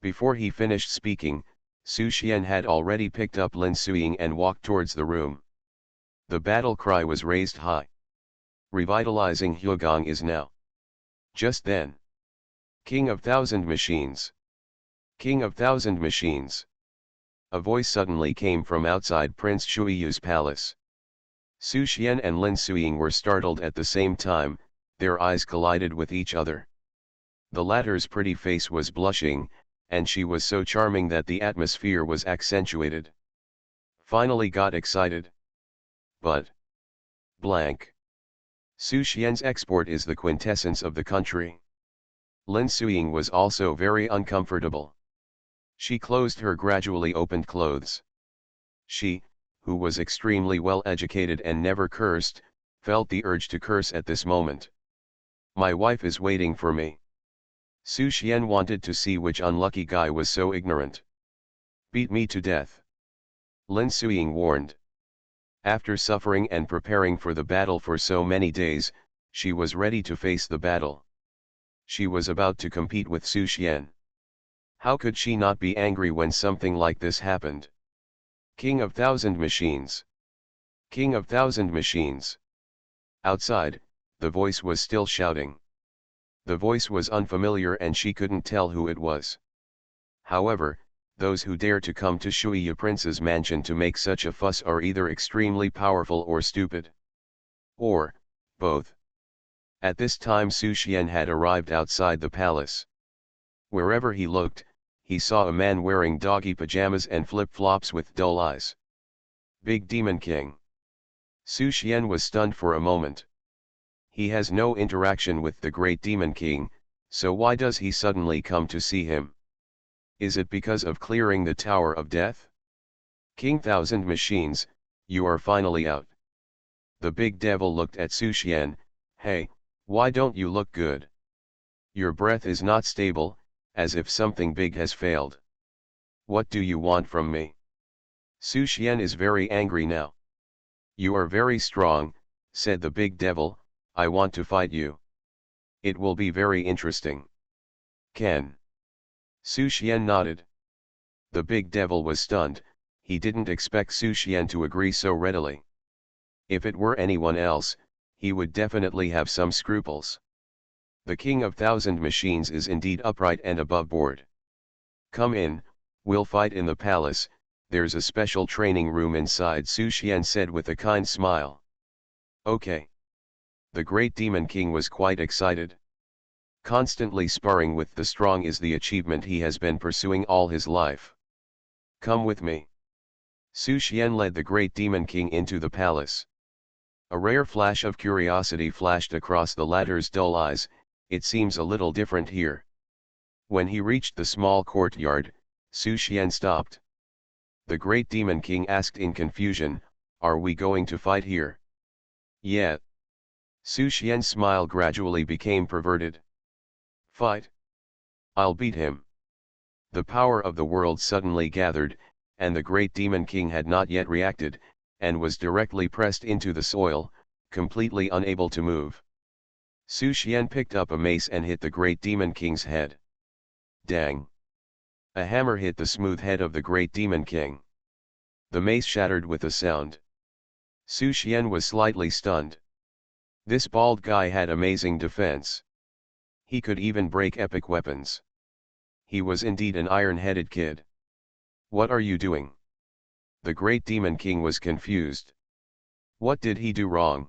Before he finished speaking, Su Xian had already picked up Lin Suying and walked towards the room. The battle cry was raised high. "Revitalizing Hyogong is now." Just then. "King of Thousand Machines! King of Thousand Machines!" A voice suddenly came from outside Prince Shuiyu's palace. Su Xian and Lin Suying were startled at the same time, their eyes collided with each other. The latter's pretty face was blushing, and she was so charming that the atmosphere was accentuated. "Finally got excited. But blank. Su Xian's export is the quintessence of the country." Lin Suying was also very uncomfortable. She closed her gradually opened clothes. She, who was extremely well educated and never cursed, felt the urge to curse at this moment. "My wife is waiting for me." Su Xian wanted to see which unlucky guy was so ignorant. Beat me to death. Lin Suiying warned. After suffering and preparing for the battle for so many days, she was ready to face the battle. She was about to compete with Su Xian. How could she not be angry when something like this happened? King of Thousand Machines! King of Thousand Machines! Outside, the voice was still shouting. The voice was unfamiliar and she couldn't tell who it was. However, those who dare to come to Shuiya Prince's mansion to make such a fuss are either extremely powerful or stupid. Or, both. At this time Su Xian had arrived outside the palace. Wherever he looked, he saw a man wearing doggy pajamas and flip-flops with dull eyes. Big Demon King. Su Xian was stunned for a moment. He has no interaction with the Great Demon King, so why does he suddenly come to see him? Is it because of clearing the Tower of Death? King Thousand Machines, you are finally out. The big devil looked at Su Xian. Hey, why don't you look good? Your breath is not stable, as if something big has failed. What do you want from me? Su Xian is very angry now. You are very strong, said the big devil, I want to fight you. It will be very interesting. Can? Su Xian nodded. The big devil was stunned, he didn't expect Su Xian to agree so readily. If it were anyone else, he would definitely have some scruples. The King of Thousand Machines is indeed upright and above board. Come in, we'll fight in the palace, there's a special training room inside, Su Xian said with a kind smile. Okay. The Great Demon King was quite excited. Constantly sparring with the strong is the achievement he has been pursuing all his life. Come with me. Su Xian led the Great Demon King into the palace. A rare flash of curiosity flashed across the latter's dull eyes, it seems a little different here. When he reached the small courtyard, Su Xian stopped. The Great Demon King asked in confusion, are we going to fight here? Yeah. Su Xian's smile gradually became perverted. Fight? I'll beat him. The power of the world suddenly gathered, and the Great Demon King had not yet reacted, and was directly pressed into the soil, completely unable to move. Su Xian picked up a mace and hit the Great Demon King's head. Dang! A hammer hit the smooth head of the Great Demon King. The mace shattered with a sound. Su Xian was slightly stunned. This bald guy had amazing defense. He could even break epic weapons. He was indeed an iron-headed kid. What are you doing? The Great Demon King was confused. What did he do wrong?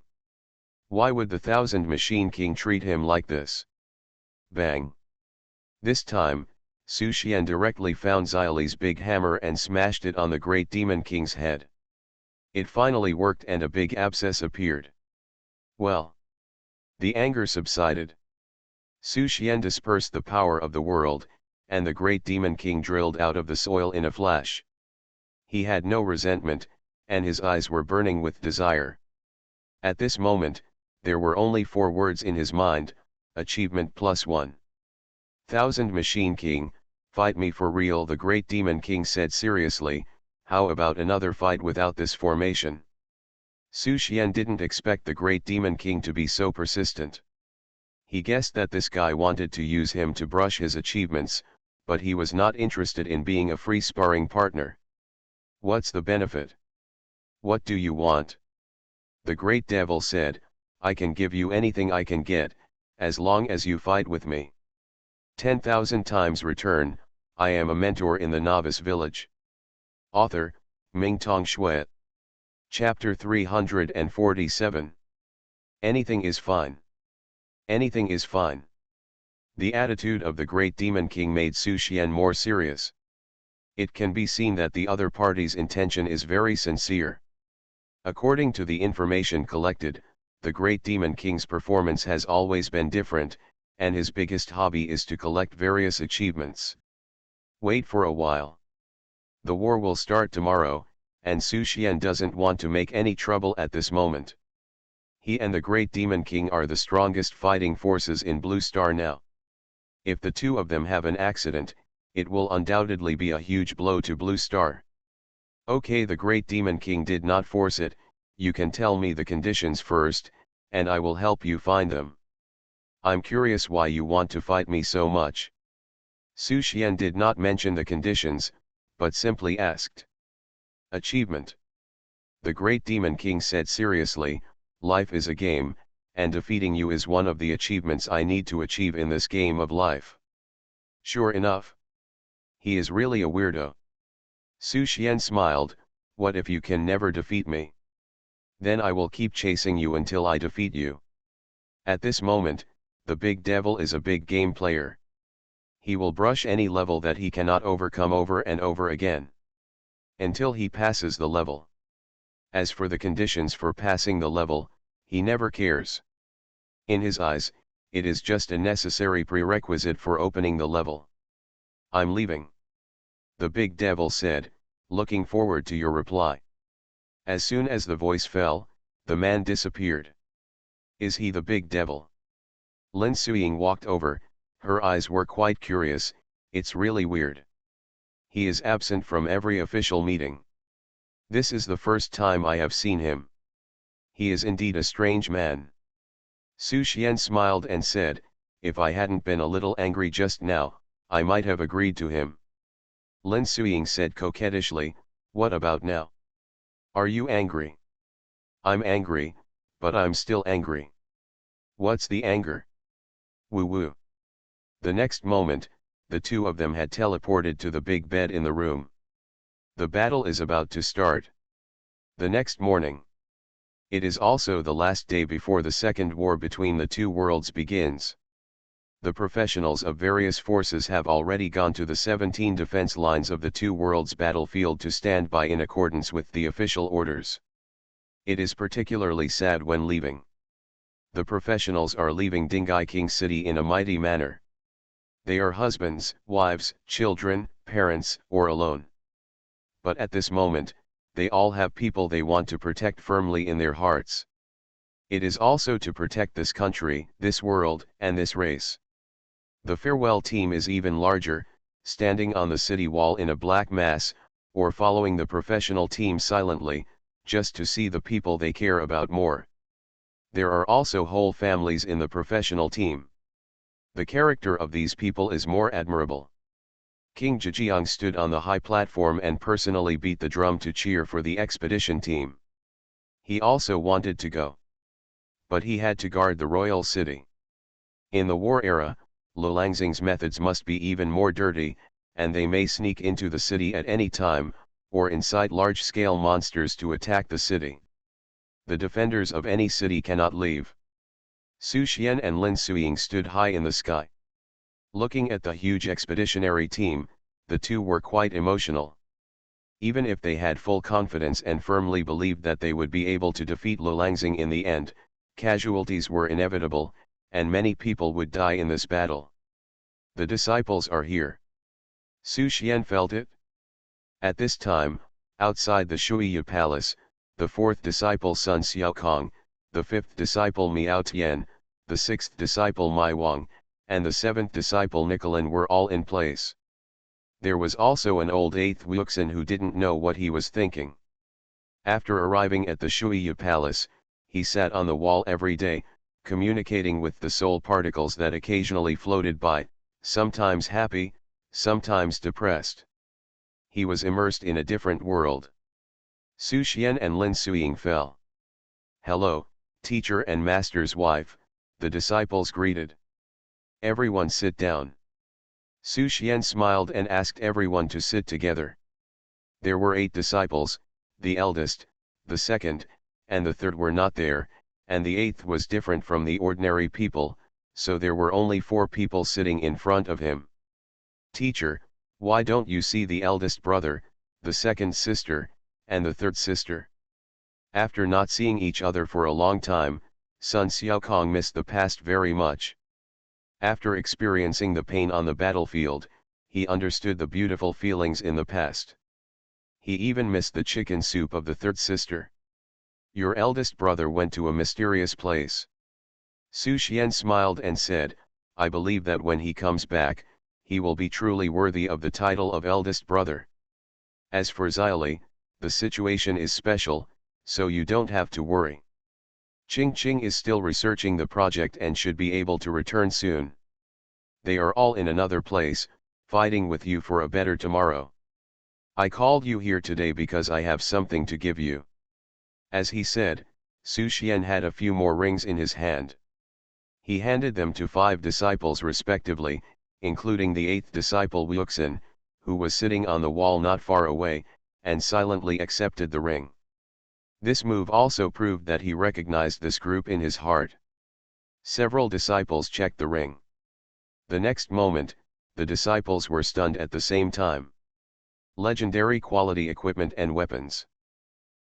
Why would the Thousand Machine King treat him like this? Bang! This time, Su Xian directly found Xiaoli's big hammer and smashed it on the Great Demon King's head. It finally worked and a big abscess appeared. Well. The anger subsided. Su Xian dispersed the power of the world, and the Great Demon King drilled out of the soil in a flash. He had no resentment, and his eyes were burning with desire. At this moment, there were only 4 words in his mind, achievement +1. Thousand Machine King, fight me for real, the Great Demon King said seriously, how about another fight without this formation? Su Xian didn't expect the Great Demon King to be so persistent. He guessed that this guy wanted to use him to brush his achievements, but he was not interested in being a free sparring partner. What's the benefit? What do you want? The Great Devil said, I can give you anything I can get, as long as you fight with me. 10,000 times return, I am a mentor in the Novice Village. Author, Mingtong Shui. Chapter 347. Anything is fine. Anything is fine. The attitude of the Great Demon King made Su Xian more serious. It can be seen that the other party's intention is very sincere. According to the information collected, the Great Demon King's performance has always been different, and his biggest hobby is to collect various achievements. Wait for a while. The war will start tomorrow, and Su Xian doesn't want to make any trouble at this moment. He and the Great Demon King are the strongest fighting forces in Blue Star now. If the two of them have an accident, it will undoubtedly be a huge blow to Blue Star. Okay, the great Demon King did not force it. You can tell me the conditions first, and I will help you find them. I'm curious why you want to fight me so much. Su Xian did not mention the conditions, but simply asked. Achievement. The great Demon King said seriously, life is a game, and defeating you is one of the achievements I need to achieve in this game of life. Sure enough. He is really a weirdo. Su Xian smiled, what if you can never defeat me? Then I will keep chasing you until I defeat you. At this moment, the big devil is a big game player. He will brush any level that he cannot overcome over and over again, until he passes the level. As for the conditions for passing the level, he never cares. In his eyes, it is just a necessary prerequisite for opening the level. I'm leaving. The big devil said, looking forward to your reply. As soon as the voice fell, the man disappeared. Is he the big devil? Lin Suying walked over, her eyes were quite curious, it's really weird. He is absent from every official meeting. This is the first time I have seen him. He is indeed a strange man. Su Xian smiled and said, if I hadn't been a little angry just now, I might have agreed to him. Lin Suying said coquettishly, what about now? Are you angry? I'm angry, but I'm still angry. What's the anger? Woo woo. The next moment, the two of them had teleported to the big bed in the room. The battle is about to start. The next morning. It is also the last day before the second war between the two worlds begins. The professionals of various forces have already gone to the 17 defense lines of the two worlds battlefield to stand by in accordance with the official orders. It is particularly sad when leaving. The professionals are leaving Dingai King City in a mighty manner. They are husbands, wives, children, parents, or alone. But at this moment, they all have people they want to protect firmly in their hearts. It is also to protect this country, this world, and this race. The farewell team is even larger, standing on the city wall in a black mass, or following the professional team silently, just to see the people they care about more. There are also whole families in the professional team. The character of these people is more admirable. King Zhejiang stood on the high platform and personally beat the drum to cheer for the expedition team. He also wanted to go. But he had to guard the royal city. In the war era, Lulangxing's methods must be even more dirty, and they may sneak into the city at any time, or incite large-scale monsters to attack the city. The defenders of any city cannot leave. Su Xian and Lin Suying stood high in the sky. Looking at the huge expeditionary team, the two were quite emotional. Even if they had full confidence and firmly believed that they would be able to defeat Lulangxing in the end, casualties were inevitable, and many people would die in this battle. The disciples are here. Su Xian felt it. At this time, outside the Shuiya Palace, the fourth disciple Sun Xiaokong, the fifth disciple Miao Tian, the sixth disciple Mai Wang, and the seventh disciple Nicolin were all in place. There was also an old eighth Wuxin who didn't know what he was thinking. After arriving at the Shuiya Palace, he sat on the wall every day, communicating with the soul particles that occasionally floated by, sometimes happy, sometimes depressed. He was immersed in a different world. Su Xian and Lin Suying fell. Hello, teacher and master's wife, the disciples greeted. Everyone sit down. Su Xian smiled and asked everyone to sit together. There were 8 disciples, the eldest, the second, and the third were not there, and the 8th was different from the ordinary people, so there were only 4 people sitting in front of him. Teacher, why don't you see the eldest brother, the second sister, and the third sister? After not seeing each other for a long time, Sun Xiaokong missed the past very much. After experiencing the pain on the battlefield, he understood the beautiful feelings in the past. He even missed the chicken soup of the third sister. Your eldest brother went to a mysterious place. Su Xian smiled and said, I believe that when he comes back, he will be truly worthy of the title of eldest brother. As for Xylee, the situation is special, so you don't have to worry. Ching Ching is still researching the project and should be able to return soon. They are all in another place, fighting with you for a better tomorrow. I called you here today because I have something to give you. As he said, Su Xian had a few more rings in his hand. He handed them to 5 disciples respectively, including the 8th disciple Wuxin, who was sitting on the wall not far away, and silently accepted the ring. This move also proved that he recognized this group in his heart. Several disciples checked the ring. The next moment, the disciples were stunned at the same time. Legendary quality equipment and weapons.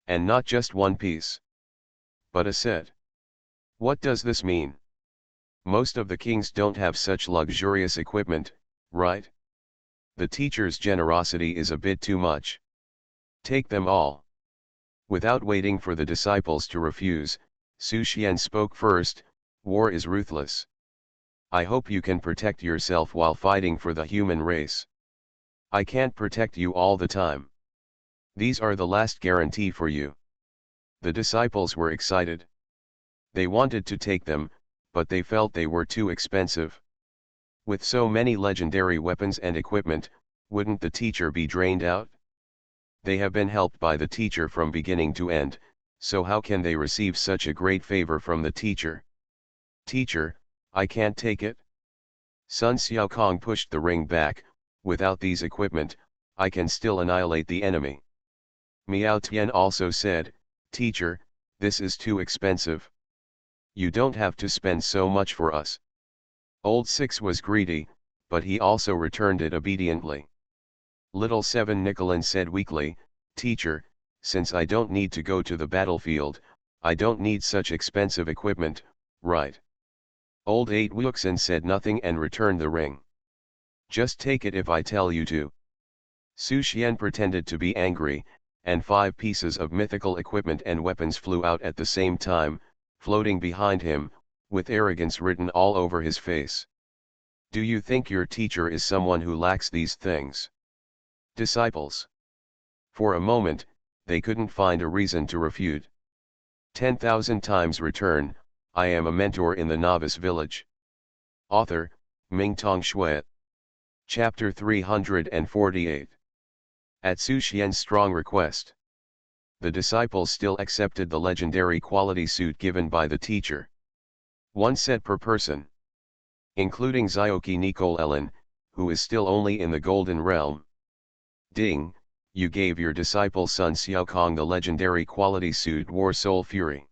And not just one piece, but a set. What does this mean? Most of the kings don't have such luxurious equipment, right? The teacher's generosity is a bit too much. Take them all. Without waiting for the disciples to refuse, Su Xian spoke first. War is ruthless. I hope you can protect yourself while fighting for the human race. I can't protect you all the time. These are the last guarantee for you. The disciples were excited. They wanted to take them, but they felt they were too expensive. With so many legendary weapons and equipment, wouldn't the teacher be drained out? They have been helped by the teacher from beginning to end, so how can they receive such a great favor from the teacher? Teacher, I can't take it. Sun Xiaokong pushed the ring back. Without these equipment, I can still annihilate the enemy. Miao Tian also said, Teacher, this is too expensive. You don't have to spend so much for us. Old Six was greedy, but he also returned it obediently. Little Seven Nicolin said weakly, Teacher, since I don't need to go to the battlefield, I don't need such expensive equipment, right? Old 8 Wuxin said nothing and returned the ring. Just take it if I tell you to. Su Xian pretended to be angry, and 5 pieces of mythical equipment and weapons flew out at the same time, floating behind him, with arrogance written all over his face. Do you think your teacher is someone who lacks these things? Disciples. For a moment, they couldn't find a reason to refute. 10,000 times return, I am a mentor in the Novice Village. Author, Mingtong Shui. Chapter 348. At Su Xian's strong request, the disciples still accepted the legendary quality suit given by the teacher. 1 set per person. Including Zyoki Nicole, who is still only in the Golden Realm. Ding, you gave your disciple Sun Xiaokong the legendary quality suit War Soul Fury.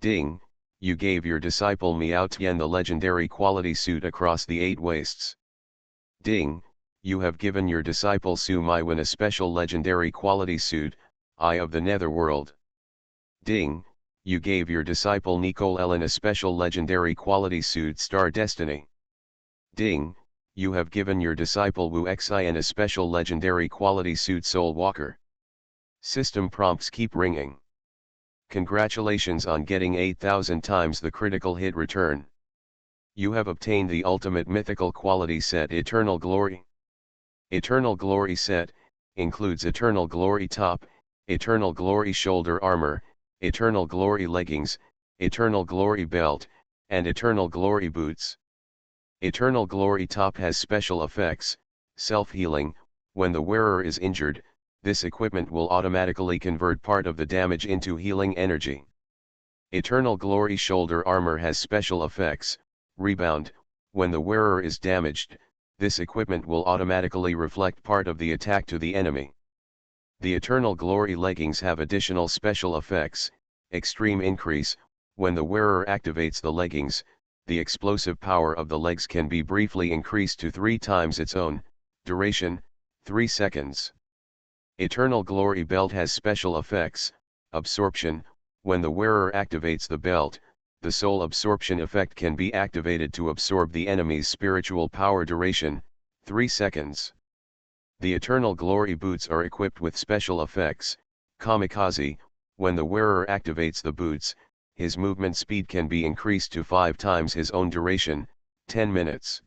Ding, you gave your disciple Miao Tian the legendary quality suit Across the 8 Wastes. Ding, you have given your disciple Su Maiwen a special legendary quality suit, Eye of the Netherworld. Ding, you gave your disciple Nicole a special legendary quality suit Star Destiny. Ding, you have given your disciple Wu Xian a special legendary quality suit Soul Walker. System prompts keep ringing. Congratulations on getting 8,000 times the critical hit return. You have obtained the ultimate mythical quality set Eternal Glory. Eternal Glory set includes Eternal Glory top, Eternal Glory shoulder armor, Eternal Glory leggings, Eternal Glory belt, and Eternal Glory boots. Eternal Glory top has special effects, self-healing. When the wearer is injured, this equipment will automatically convert part of the damage into healing energy. Eternal Glory shoulder armor has special effects, rebound. When the wearer is damaged, this equipment will automatically reflect part of the attack to the enemy. The Eternal Glory leggings have additional special effects, extreme increase. When the wearer activates the leggings, the explosive power of the legs can be briefly increased to 3 times its own, duration, 3 seconds. Eternal Glory belt has special effects, absorption. When the wearer activates the belt, the soul absorption effect can be activated to absorb the enemy's spiritual power, duration, 3 seconds. The Eternal Glory boots are equipped with special effects, kamikaze. When the wearer activates the boots, his movement speed can be increased to 5 times his own, duration, 10 minutes.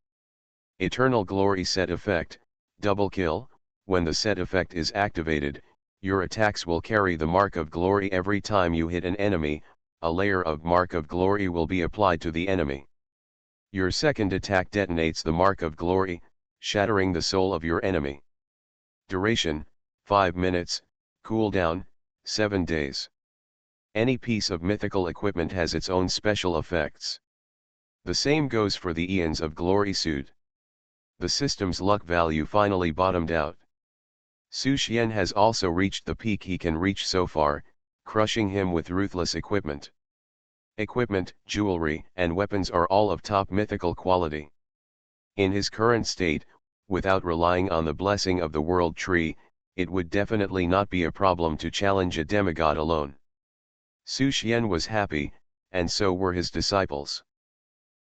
Eternal Glory Set Effect, Double Kill. When the set effect is activated, your attacks will carry the Mark of Glory every time you hit an enemy. A layer of Mark of Glory will be applied to the enemy. Your second attack detonates the Mark of Glory, shattering the soul of your enemy. Duration, 5 minutes, cooldown, 7 days. Any piece of mythical equipment has its own special effects. The same goes for the Eons of Glory suit. The system's luck value finally bottomed out. Su Xian has also reached the peak he can reach so far, crushing him with ruthless equipment. Equipment, jewelry, and weapons are all of top mythical quality. In his current state, without relying on the blessing of the world tree, it would definitely not be a problem to challenge a demigod alone. Su Xian was happy, and so were his disciples.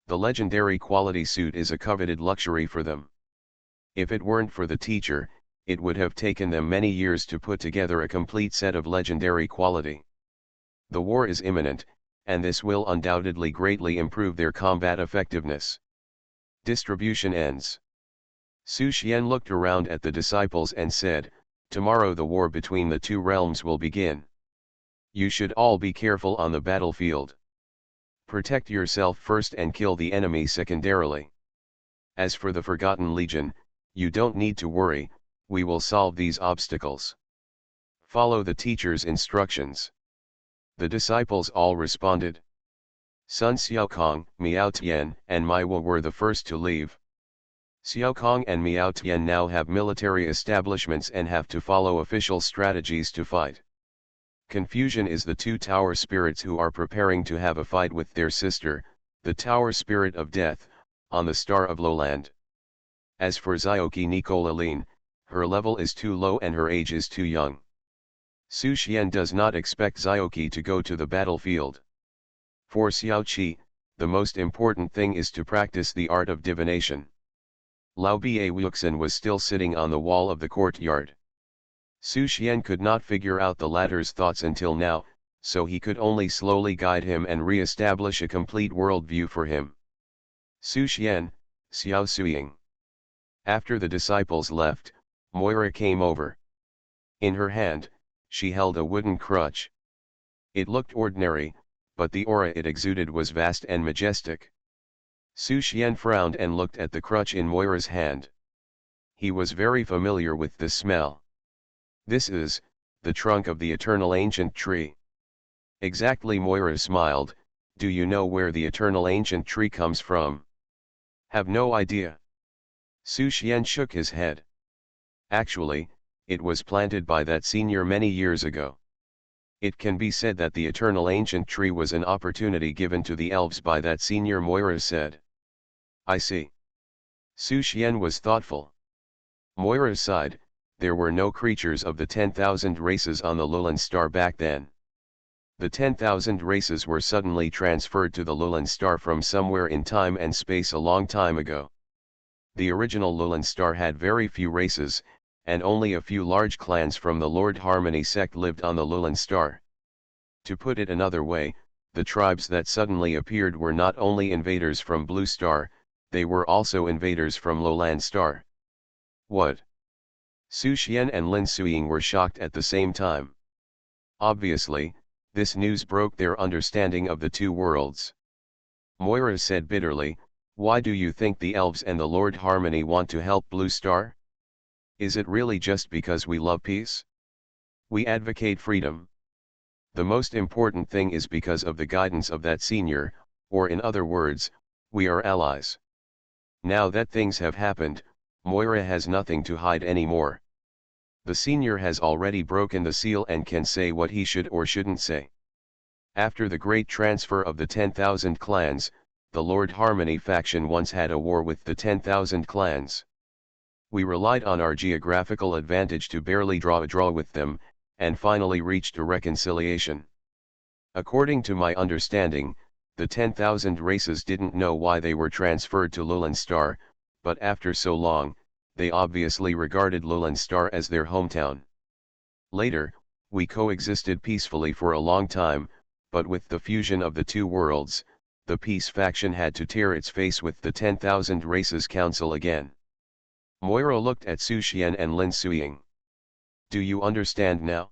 The legendary quality suit is a coveted luxury for them. If it weren't for the teacher, it would have taken them many years to put together a complete set of legendary quality. The war is imminent, and this will undoubtedly greatly improve their combat effectiveness. Distribution ends. Su Xian looked around at the disciples and said, "Tomorrow the war between the two realms will begin. You should all be careful on the battlefield. Protect yourself first and kill the enemy secondarily. As for the Forgotten Legion, you don't need to worry, we will solve these obstacles. Follow the teacher's instructions." The disciples all responded. Sun Xiaokong, Miao Tian, and Mai Wu were the first to leave. Xiaokong and Miao Tian now have military establishments and have to follow official strategies to fight. Confusion is the two tower spirits who are preparing to have a fight with their sister, the tower spirit of death, on the Star of Lowland. As for Xiaoqi Nicoleline, her level is too low and her age is too young. Su Xian does not expect Xiaoqi to go to the battlefield. For Xiaoqi, the most important thing is to practice the art of divination. Lao Bie Wuxin was still sitting on the wall of the courtyard. Su Xian could not figure out the latter's thoughts until now, so he could only slowly guide him and re-establish a complete worldview for him. Su Xian, Xiao Suiying. After the disciples left, Moira came over. In her hand, she held a wooden crutch. It looked ordinary, but the aura it exuded was vast and majestic. Su Xian frowned and looked at the crutch in Moira's hand. He was very familiar with the smell. This is the trunk of the eternal ancient tree. Exactly, Moira smiled. Do you know where the eternal ancient tree comes from? Have no idea. Su Xian shook his head. Actually, it was planted by that senior many years ago. It can be said that the eternal ancient tree was an opportunity given to the elves by that senior, Moira said. I see. Su Xian was thoughtful. Moira sighed. There were no creatures of the 10,000 races on the Lowland Star back then. The 10,000 races were suddenly transferred to the Lowland Star from somewhere in time and space a long time ago. The original Lowland Star had very few races, and only a few large clans from the Lord Harmony sect lived on the Lowland Star. To put it another way, the tribes that suddenly appeared were not only invaders from Blue Star, they were also invaders from Lowland Star. What? Su Xian and Lin Suiying were shocked at the same time. Obviously, this news broke their understanding of the two worlds. Moira said bitterly, "Why do you think the elves and the Lord Harmony want to help Blue Star? Is it really just because we love peace? We advocate freedom. The most important thing is because of the guidance of that senior, or in other words, we are allies." Now that things have happened, Moira has nothing to hide anymore. The senior has already broken the seal and can say what he should or shouldn't say. After the great transfer of the 10,000 clans, the Lord Harmony faction once had a war with the 10,000 clans. We relied on our geographical advantage to barely draw a draw with them, and finally reached a reconciliation. According to my understanding, the 10,000 races didn't know why they were transferred to Lowland Star, but after so long, they obviously regarded Lowland Star as their hometown. Later, we coexisted peacefully for a long time, but with the fusion of the two worlds, the peace faction had to tear its face with the 10,000 Races Council again. Moira looked at Su Xian and Lin Suiying. Do you understand now?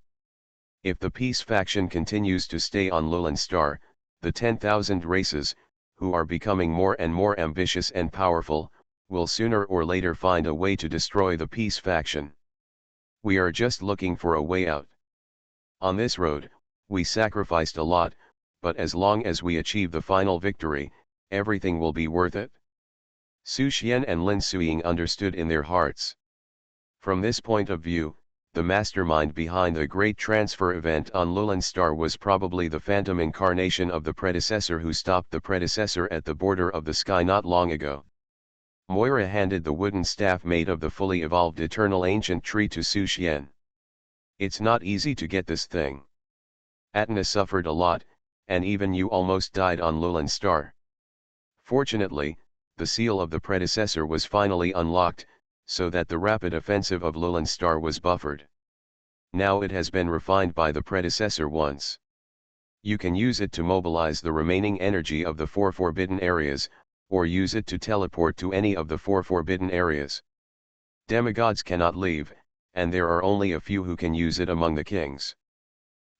If the peace faction continues to stay on Lulan Star, the 10,000 races, who are becoming more and more ambitious and powerful, will sooner or later find a way to destroy the peace faction. We are just looking for a way out. On this road, we sacrificed a lot, but as long as we achieve the final victory, everything will be worth it. Su Xian and Lin Suiying understood in their hearts. From this point of view, the mastermind behind the great transfer event on Lulan Star was probably the phantom incarnation of the predecessor who stopped the predecessor at the border of the sky not long ago. Moira handed the wooden staff made of the fully evolved eternal ancient tree to Su Xian. It's not easy to get this thing. Atna suffered a lot, and even you almost died on Lulan Star. Fortunately, the seal of the predecessor was finally unlocked, so that the rapid offensive of Lulan Star was buffered. Now it has been refined by the predecessor once. You can use it to mobilize the remaining energy of the 4 forbidden areas, or use it to teleport to any of the 4 forbidden areas. Demigods cannot leave, and there are only a few who can use it among the kings.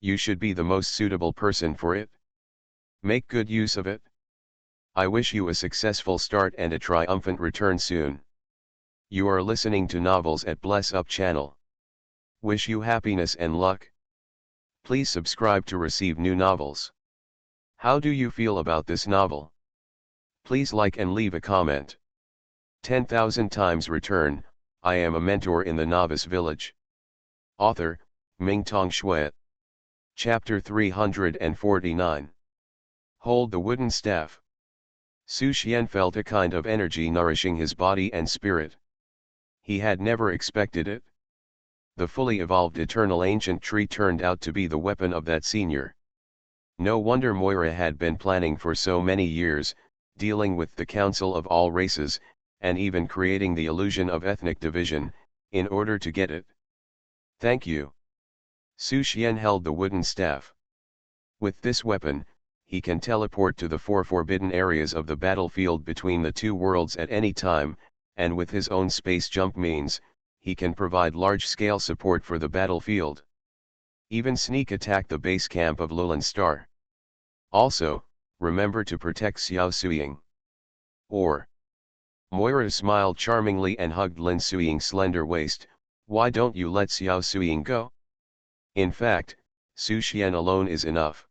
You should be the most suitable person for it. Make good use of it. I wish you a successful start and a triumphant return soon. You are listening to Novels at Bless Up channel. Wish you happiness and luck. Please subscribe to receive new novels. How do you feel about this novel? Please like and leave a comment. 10,000 times return, I am a mentor in the Novice Village. Author, Mingtong Shui. Chapter 349. Hold the wooden staff. Su Xian felt a kind of energy nourishing his body and spirit. He had never expected it. The fully evolved eternal ancient tree turned out to be the weapon of that senior. No wonder Moira had been planning for so many years, dealing with the Council of All Races, and even creating the illusion of ethnic division, in order to get it. Thank you. Su Xian held the wooden staff. With this weapon, he can teleport to the 4 forbidden areas of the battlefield between the 2 worlds at any time, and with his own space jump means, he can provide large-scale support for the battlefield. Even sneak attack the base camp of Lulan Star. Also, remember to protect Xiao Suiying. Moira smiled charmingly and hugged Lin Suiying's slender waist. Why don't you let Xiao Suiying go? In fact, Su Xian alone is enough.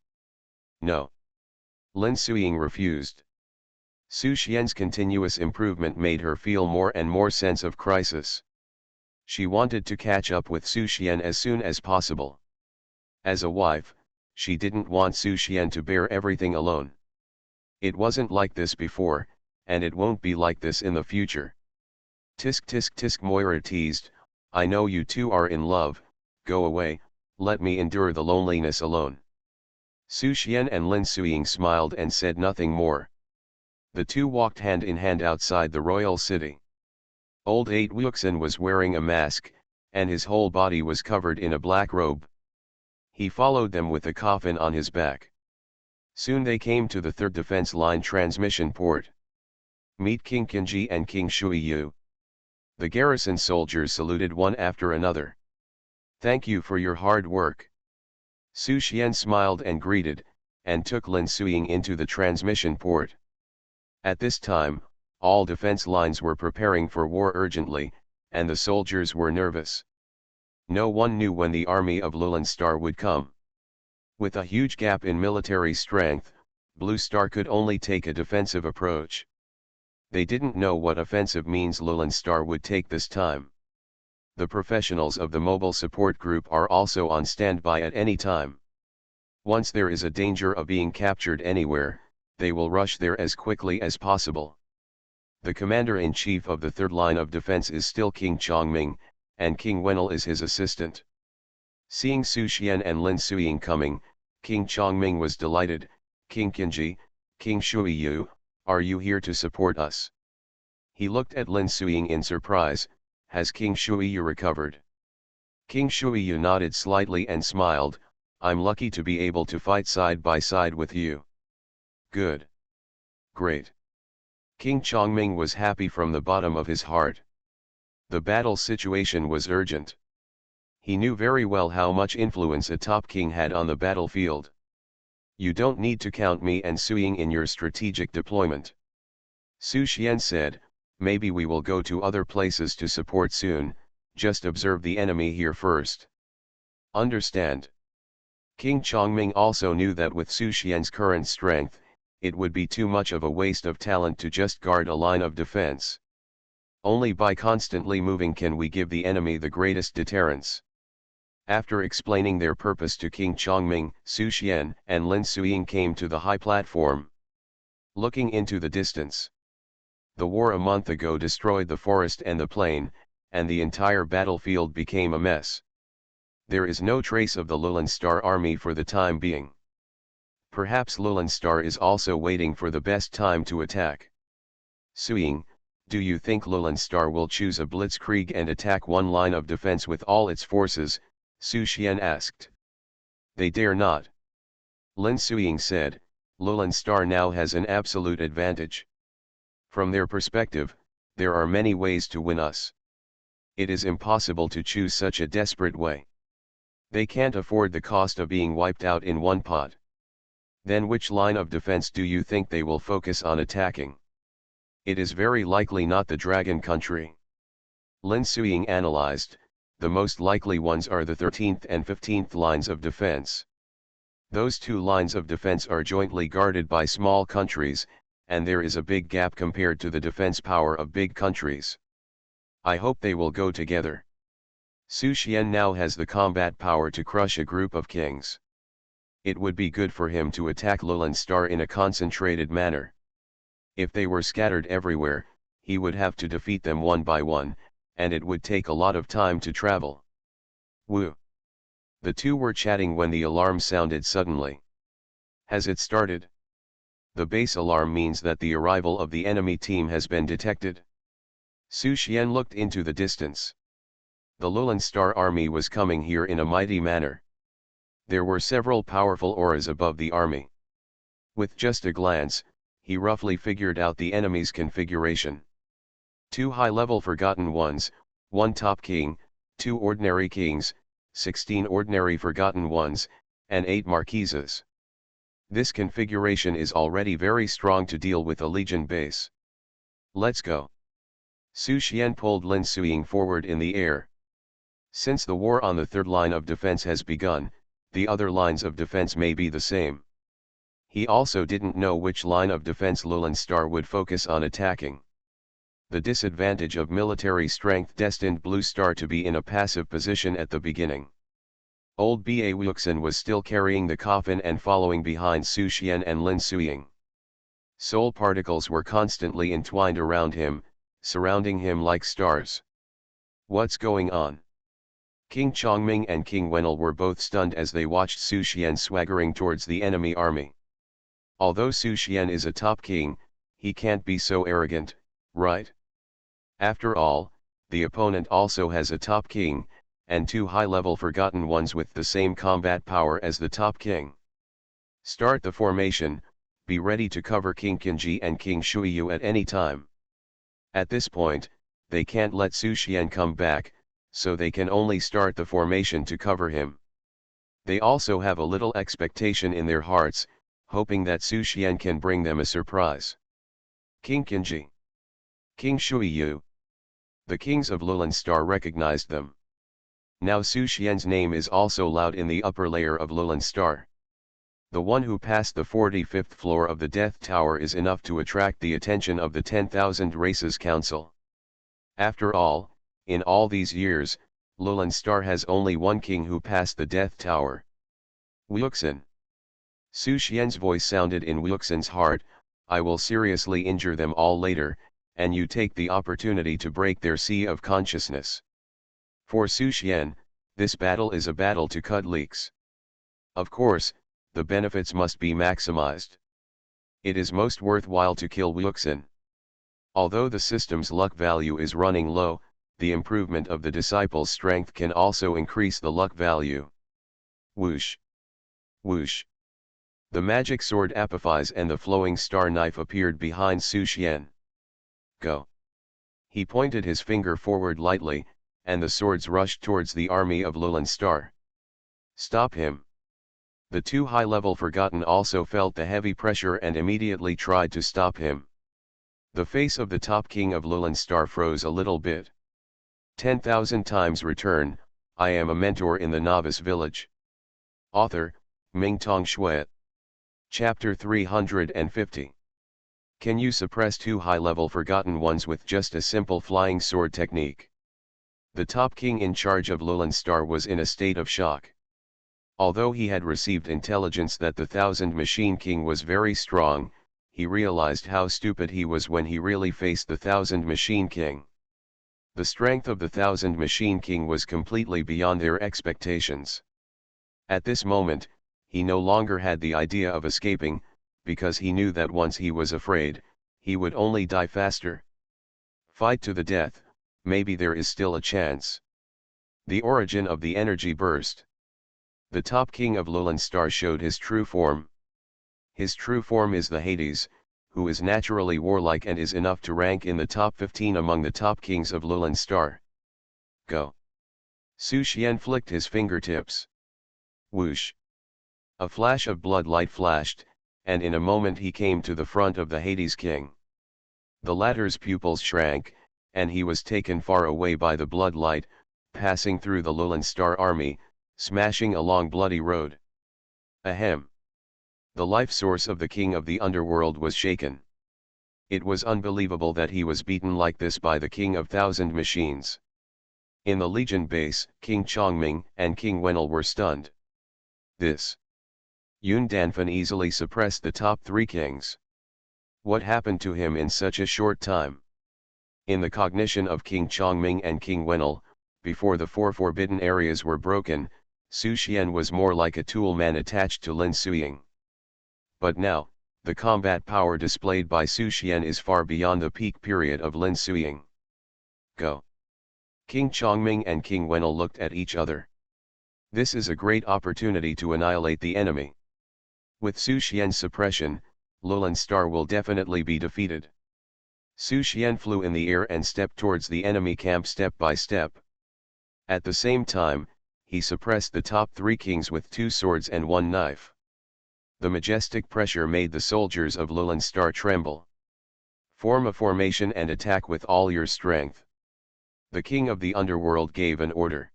No. Lin Suiying refused. Su Xian's continuous improvement made her feel more and more sense of crisis. She wanted to catch up with Su Xian as soon as possible. As a wife, she didn't want Su Xian to bear everything alone. It wasn't like this before, and it won't be like this in the future. Tisk tisk tisk, Moira teased, I know you two are in love, go away, let me endure the loneliness alone. Su Xian and Lin Suiying smiled and said nothing more. The two walked hand in hand outside the royal city. Old 8 Wuxin was wearing a mask, and his whole body was covered in a black robe. He followed them with a coffin on his back. Soon they came to the 3rd defense line transmission port. Meet King Qinji and King Shuiyu. The garrison soldiers saluted one after another. Thank you for your hard work. Su Xian smiled and greeted, and took Lin Suiying into the transmission port. At this time, all defense lines were preparing for war urgently, and the soldiers were nervous. No one knew when the army of Lulan Star would come. With a huge gap in military strength, Blue Star could only take a defensive approach. They didn't know what offensive means Lulan Star would take this time. The professionals of the mobile support group are also on standby at any time. Once there is a danger of being captured anywhere, they will rush there as quickly as possible. The commander-in-chief of the 3rd line of defense is still King Chongming, and King Wenel is his assistant. Seeing Su Xian and Lin Suiying coming, King Chongming was delighted. King Qinji, King Shuiyu, are you here to support us? He looked at Lin Suiying in surprise. Has King Shuiyu recovered? King Shuiyu nodded slightly and smiled, I'm lucky to be able to fight side by side with you. Good. Great. King Chongming was happy from the bottom of his heart. The battle situation was urgent. He knew very well how much influence a top king had on the battlefield. You don't need to count me and Su Ying in your strategic deployment. Su Xian said, maybe we will go to other places to support soon, just observe the enemy here first. Understand? King Chongming also knew that with Su Xian's current strength, it would be too much of a waste of talent to just guard a line of defense. Only by constantly moving can we give the enemy the greatest deterrence. After explaining their purpose to King Chongming, Su Xian and Lin Suying came to the high platform. Looking into the distance. The war a month ago destroyed the forest and the plain, and the entire battlefield became a mess. There is no trace of the Lulan Star army for the time being. Perhaps Lulan Star is also waiting for the best time to attack. Suying, do you think Lulan Star will choose a blitzkrieg and attack one line of defense with all its forces? Su Xian asked. They dare not. Lin Suying said, Lulan Star now has an absolute advantage. From their perspective, there are many ways to win us. It is impossible to choose such a desperate way. They can't afford the cost of being wiped out in one pot. Then which line of defense do you think they will focus on attacking? It is very likely not the Dragon Country. Lin Suying analyzed, the most likely ones are the 13th and 15th lines of defense. Those two lines of defense are jointly guarded by small countries, and there is a big gap compared to the defense power of big countries. I hope they will go together. Su Xian now has the combat power to crush a group of kings. It would be good for him to attack Lulan Star in a concentrated manner. If they were scattered everywhere, he would have to defeat them one by one, and it would take a lot of time to travel. Woo! The two were chatting when the alarm sounded suddenly. Has it started? The base alarm means that the arrival of the enemy team has been detected. Su Xian looked into the distance. The Lulan Star army was coming here in a mighty manner. There were several powerful auras above the army. With just a glance, he roughly figured out the enemy's configuration. 2 high-level Forgotten Ones, 1 top king, 2 ordinary kings, 16 ordinary Forgotten Ones, and 8 marquises. This configuration is already very strong to deal with a legion base. Let's go. Su Xian pulled Lin Suying forward in the air. Since the war on the third line of defense has begun, the other lines of defense may be the same. He also didn't know which line of defense Lulan Star would focus on attacking. The disadvantage of military strength destined Blue Star to be in a passive position at the beginning. Old Ba Wuxin was still carrying the coffin and following behind Su Xian and Lin Suying. Soul particles were constantly entwined around him, surrounding him like stars. What's going on? King Chongming and King Wenel were both stunned as they watched Su Xian swaggering towards the enemy army. Although Su Xian is a top king, he can't be so arrogant, right? After all, the opponent also has a top king, and 2 high-level Forgotten Ones with the same combat power as the top king. Start the formation, be ready to cover King Qinji and King Shuiyu at any time. At this point, they can't let Su Xian come back, so they can only start the formation to cover him. They also have a little expectation in their hearts, hoping that Su Xian can bring them a surprise. King Qinji. King Shuiyu. The kings of Lulan Star recognized them. Now Su Xian's name is also loud in the upper layer of Lulan Star. The one who passed the 45th floor of the Death Tower is enough to attract the attention of the 10,000 Races Council. After all, in all these years, Lulan Star has only one king who passed the Death Tower. Wuxin. Su Xian's voice sounded in Wuxin's heart, I will seriously injure them all later, and you take the opportunity to break their sea of consciousness. For Su Xian, this battle is a battle to cut leaks. Of course, the benefits must be maximized. It is most worthwhile to kill Wuxin. Although the system's luck value is running low, the improvement of the disciple's strength can also increase the luck value. Whoosh! Whoosh! The magic sword Apophis and the flowing star knife appeared behind Su Xian. Go. He pointed his finger forward lightly, and the swords rushed towards the army of Lulan Star. Stop him. The two high-level Forgotten also felt the heavy pressure and immediately tried to stop him. The face of the top king of Lulan Star froze a little bit. 10,000 times return, I am a mentor in the Novice Village. Author, Mingtong Shui. Chapter 350. Can you suppress two high-level Forgotten ones with just a simple flying sword technique? The top king in charge of Lulan Star was in a state of shock. Although he had received intelligence that the Thousand Machine King was very strong, he realized how stupid he was when he really faced the Thousand Machine King. The strength of the Thousand Machine King was completely beyond their expectations. At this moment, he no longer had the idea of escaping, because he knew that once he was afraid, he would only die faster. Fight to the death, maybe there is still a chance. The origin of the energy burst. The top king of Lulan Star showed his true form. His true form is the Hades, who is naturally warlike and is enough to rank in the top 15 among the top kings of Lulan Star. Go. Su Xian flicked his fingertips. Whoosh. A flash of blood light flashed, and in a moment he came to the front of the Hades king. The latter's pupils shrank, and he was taken far away by the blood light, passing through the Lulan Star army, smashing a long bloody road. Ahem. The life source of the king of the underworld was shaken. It was unbelievable that he was beaten like this by the king of thousand machines. In the Legion base, King Chongming and King Wenel were stunned. This. Yun Danfan easily suppressed the top three kings. What happened to him in such a short time? In the cognition of King Chongming and King Wenel, before the four forbidden areas were broken, Su Xian was more like a tool man attached to Lin Suying. But now, the combat power displayed by Su Xian is far beyond the peak period of Lin Suying. Go. King Chongming and King Wenel looked at each other. This is a great opportunity to annihilate the enemy. With Su Xian's suppression, Lulan Star will definitely be defeated. Su Xian flew in the air and stepped towards the enemy camp step by step. At the same time, he suppressed the top three kings with two swords and one knife. The majestic pressure made the soldiers of Lulan Star tremble. Form a formation and attack with all your strength. The king of the underworld gave an order.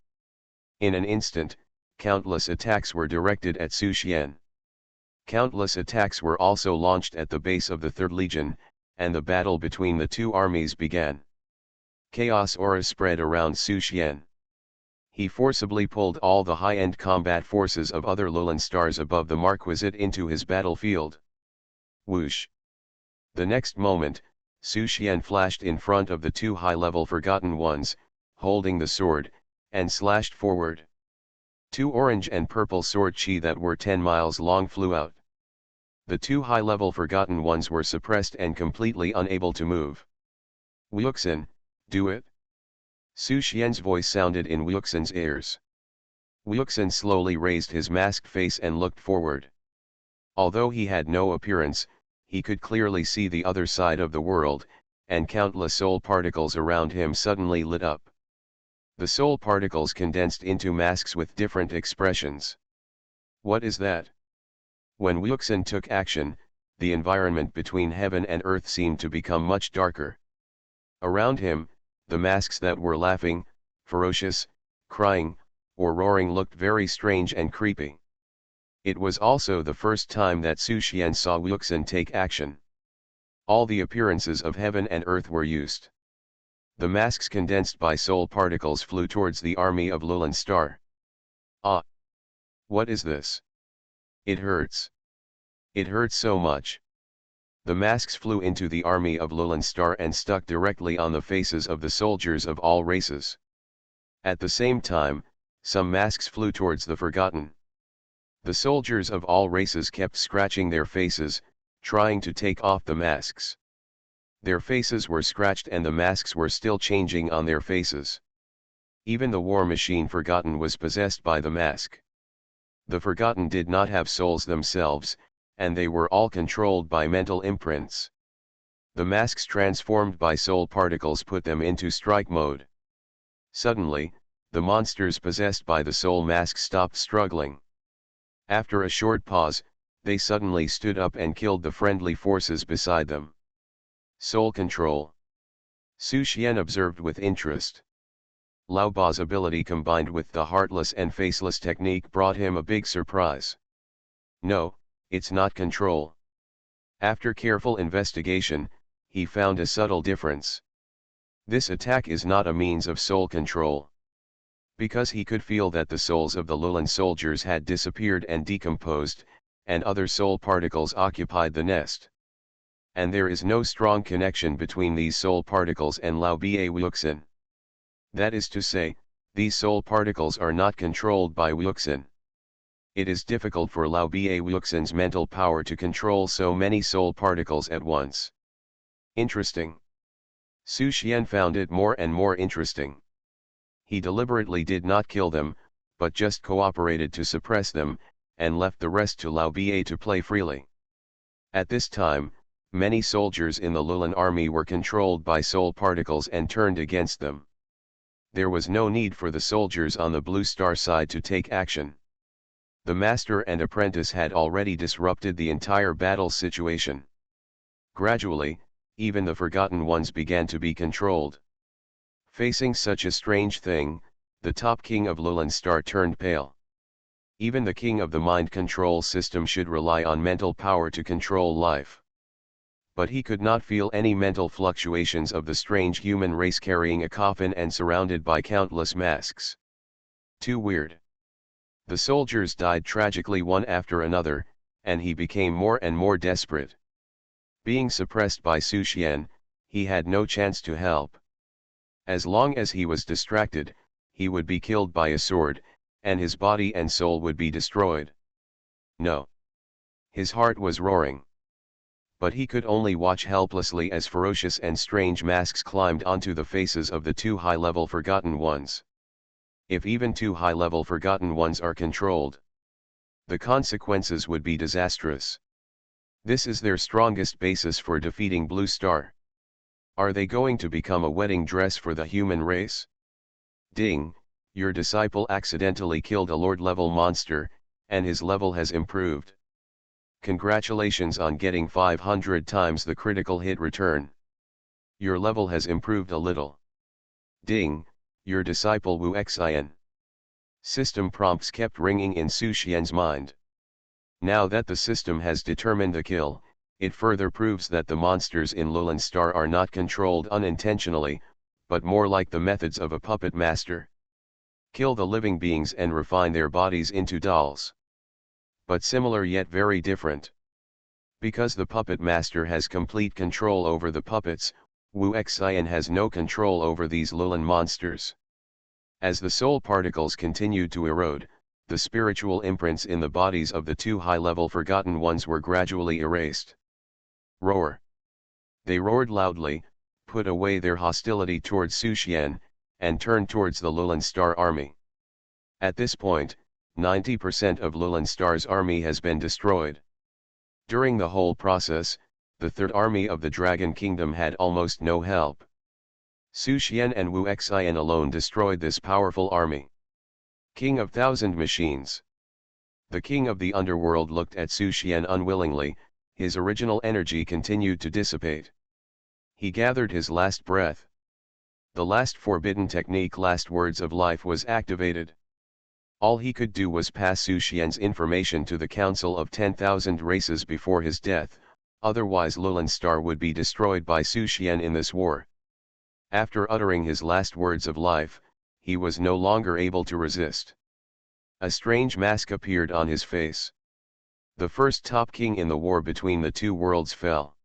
In an instant, countless attacks were directed at Su Xian. Countless attacks were also launched at the base of the Third Legion, and the battle between the two armies began. Chaos aura spread around Su Xian. He forcibly pulled all the high-end combat forces of other Lulan Stars above the Marquisate into his battlefield. Whoosh! The next moment, Su Xian flashed in front of the two high-level Forgotten Ones, holding the sword, and slashed forward. Two orange and purple sword chi that were 10 miles long flew out. The two high-level Forgotten Ones were suppressed and completely unable to move. Wuxin, do it. Su Xian's voice sounded in Wuxin's ears. Wuxin slowly raised his masked face and looked forward. Although he had no appearance, he could clearly see the other side of the world, and countless soul particles around him suddenly lit up. The soul particles condensed into masks with different expressions. What is that? When Wuxin took action, the environment between heaven and earth seemed to become much darker. Around him, the masks that were laughing, ferocious, crying, or roaring looked very strange and creepy. It was also the first time that Su Xian saw Wuxin take action. All the appearances of heaven and earth were used. The masks condensed by soul particles flew towards the army of Lulan Star. Ah! What is this? It hurts. It hurts so much. The masks flew into the army of Lulan Star and stuck directly on the faces of the soldiers of all races. At the same time, some masks flew towards the Forgotten. The soldiers of all races kept scratching their faces, trying to take off the masks. Their faces were scratched and the masks were still changing on their faces. Even the war machine Forgotten was possessed by the mask. The Forgotten did not have souls themselves, and they were all controlled by mental imprints. The masks transformed by soul particles put them into strike mode. Suddenly, the monsters possessed by the soul mask stopped struggling. After a short pause, they suddenly stood up and killed the friendly forces beside them. Soul control. Su Xian observed with interest. Lao Ba's ability combined with the heartless and faceless technique brought him a big surprise. No, it's not control. After careful investigation, he found a subtle difference. This attack is not a means of soul control. Because he could feel that the souls of the Lulan soldiers had disappeared and decomposed, and other soul particles occupied the nest. And there is no strong connection between these soul particles and Lao Ba Wuxin. That is to say, these soul particles are not controlled by Wuxin. It is difficult for Lao Ba Wuxin's mental power to control so many soul particles at once. Interesting. Su Xian found it more and more interesting. He deliberately did not kill them, but just cooperated to suppress them, and left the rest to Lao Ba to play freely. At this time, many soldiers in the Lulan army were controlled by soul particles and turned against them. There was no need for the soldiers on the Blue Star side to take action. The master and apprentice had already disrupted the entire battle situation. Gradually, even the Forgotten Ones began to be controlled. Facing such a strange thing, the top king of Lulan Star turned pale. Even the king of the mind control system should rely on mental power to control life. But he could not feel any mental fluctuations of the strange human race carrying a coffin and surrounded by countless masks. Too weird. The soldiers died tragically one after another, and he became more and more desperate. Being suppressed by Su Xian, he had no chance to help. As long as he was distracted, he would be killed by a sword, and his body and soul would be destroyed. No. His heart was roaring. But he could only watch helplessly as ferocious and strange masks climbed onto the faces of the two high-level Forgotten Ones. If even two high-level Forgotten Ones are controlled, the consequences would be disastrous. This is their strongest basis for defeating Blue Star. Are they going to become a wedding dress for the human race? Ding, your disciple accidentally killed a Lord-level monster, and his level has improved. Congratulations on getting 500 times the critical hit return. Your level has improved a little. Ding, your disciple Wu Xian. System prompts kept ringing in Su Xian's mind. Now that the system has determined the kill, it further proves that the monsters in Lulan Star are not controlled unintentionally, but more like the methods of a puppet master. Kill the living beings and refine their bodies into dolls. But similar yet very different. Because the puppet master has complete control over the puppets, Wu Xian has no control over these Lulan monsters. As the soul particles continued to erode, the spiritual imprints in the bodies of the two high-level Forgotten Ones were gradually erased. Roar. They roared loudly, put away their hostility towards Su Xian, and turned towards the Lulan Star army. At this point, 90% of Lulan Star's army has been destroyed. During the whole process, the Third Army of the Dragon Kingdom had almost no help. Su Xian and Wu Xian alone destroyed this powerful army. King of Thousand Machines. The king of the underworld looked at Su Xian unwillingly, his original energy continued to dissipate. He gathered his last breath. The last forbidden technique, last words of life, was activated. All he could do was pass Su Xian's information to the Council of 10,000 Races before his death, otherwise Lulan Star would be destroyed by Su Xian in this war. After uttering his last words of life, he was no longer able to resist. A strange mask appeared on his face. The first top king in the war between the two worlds fell.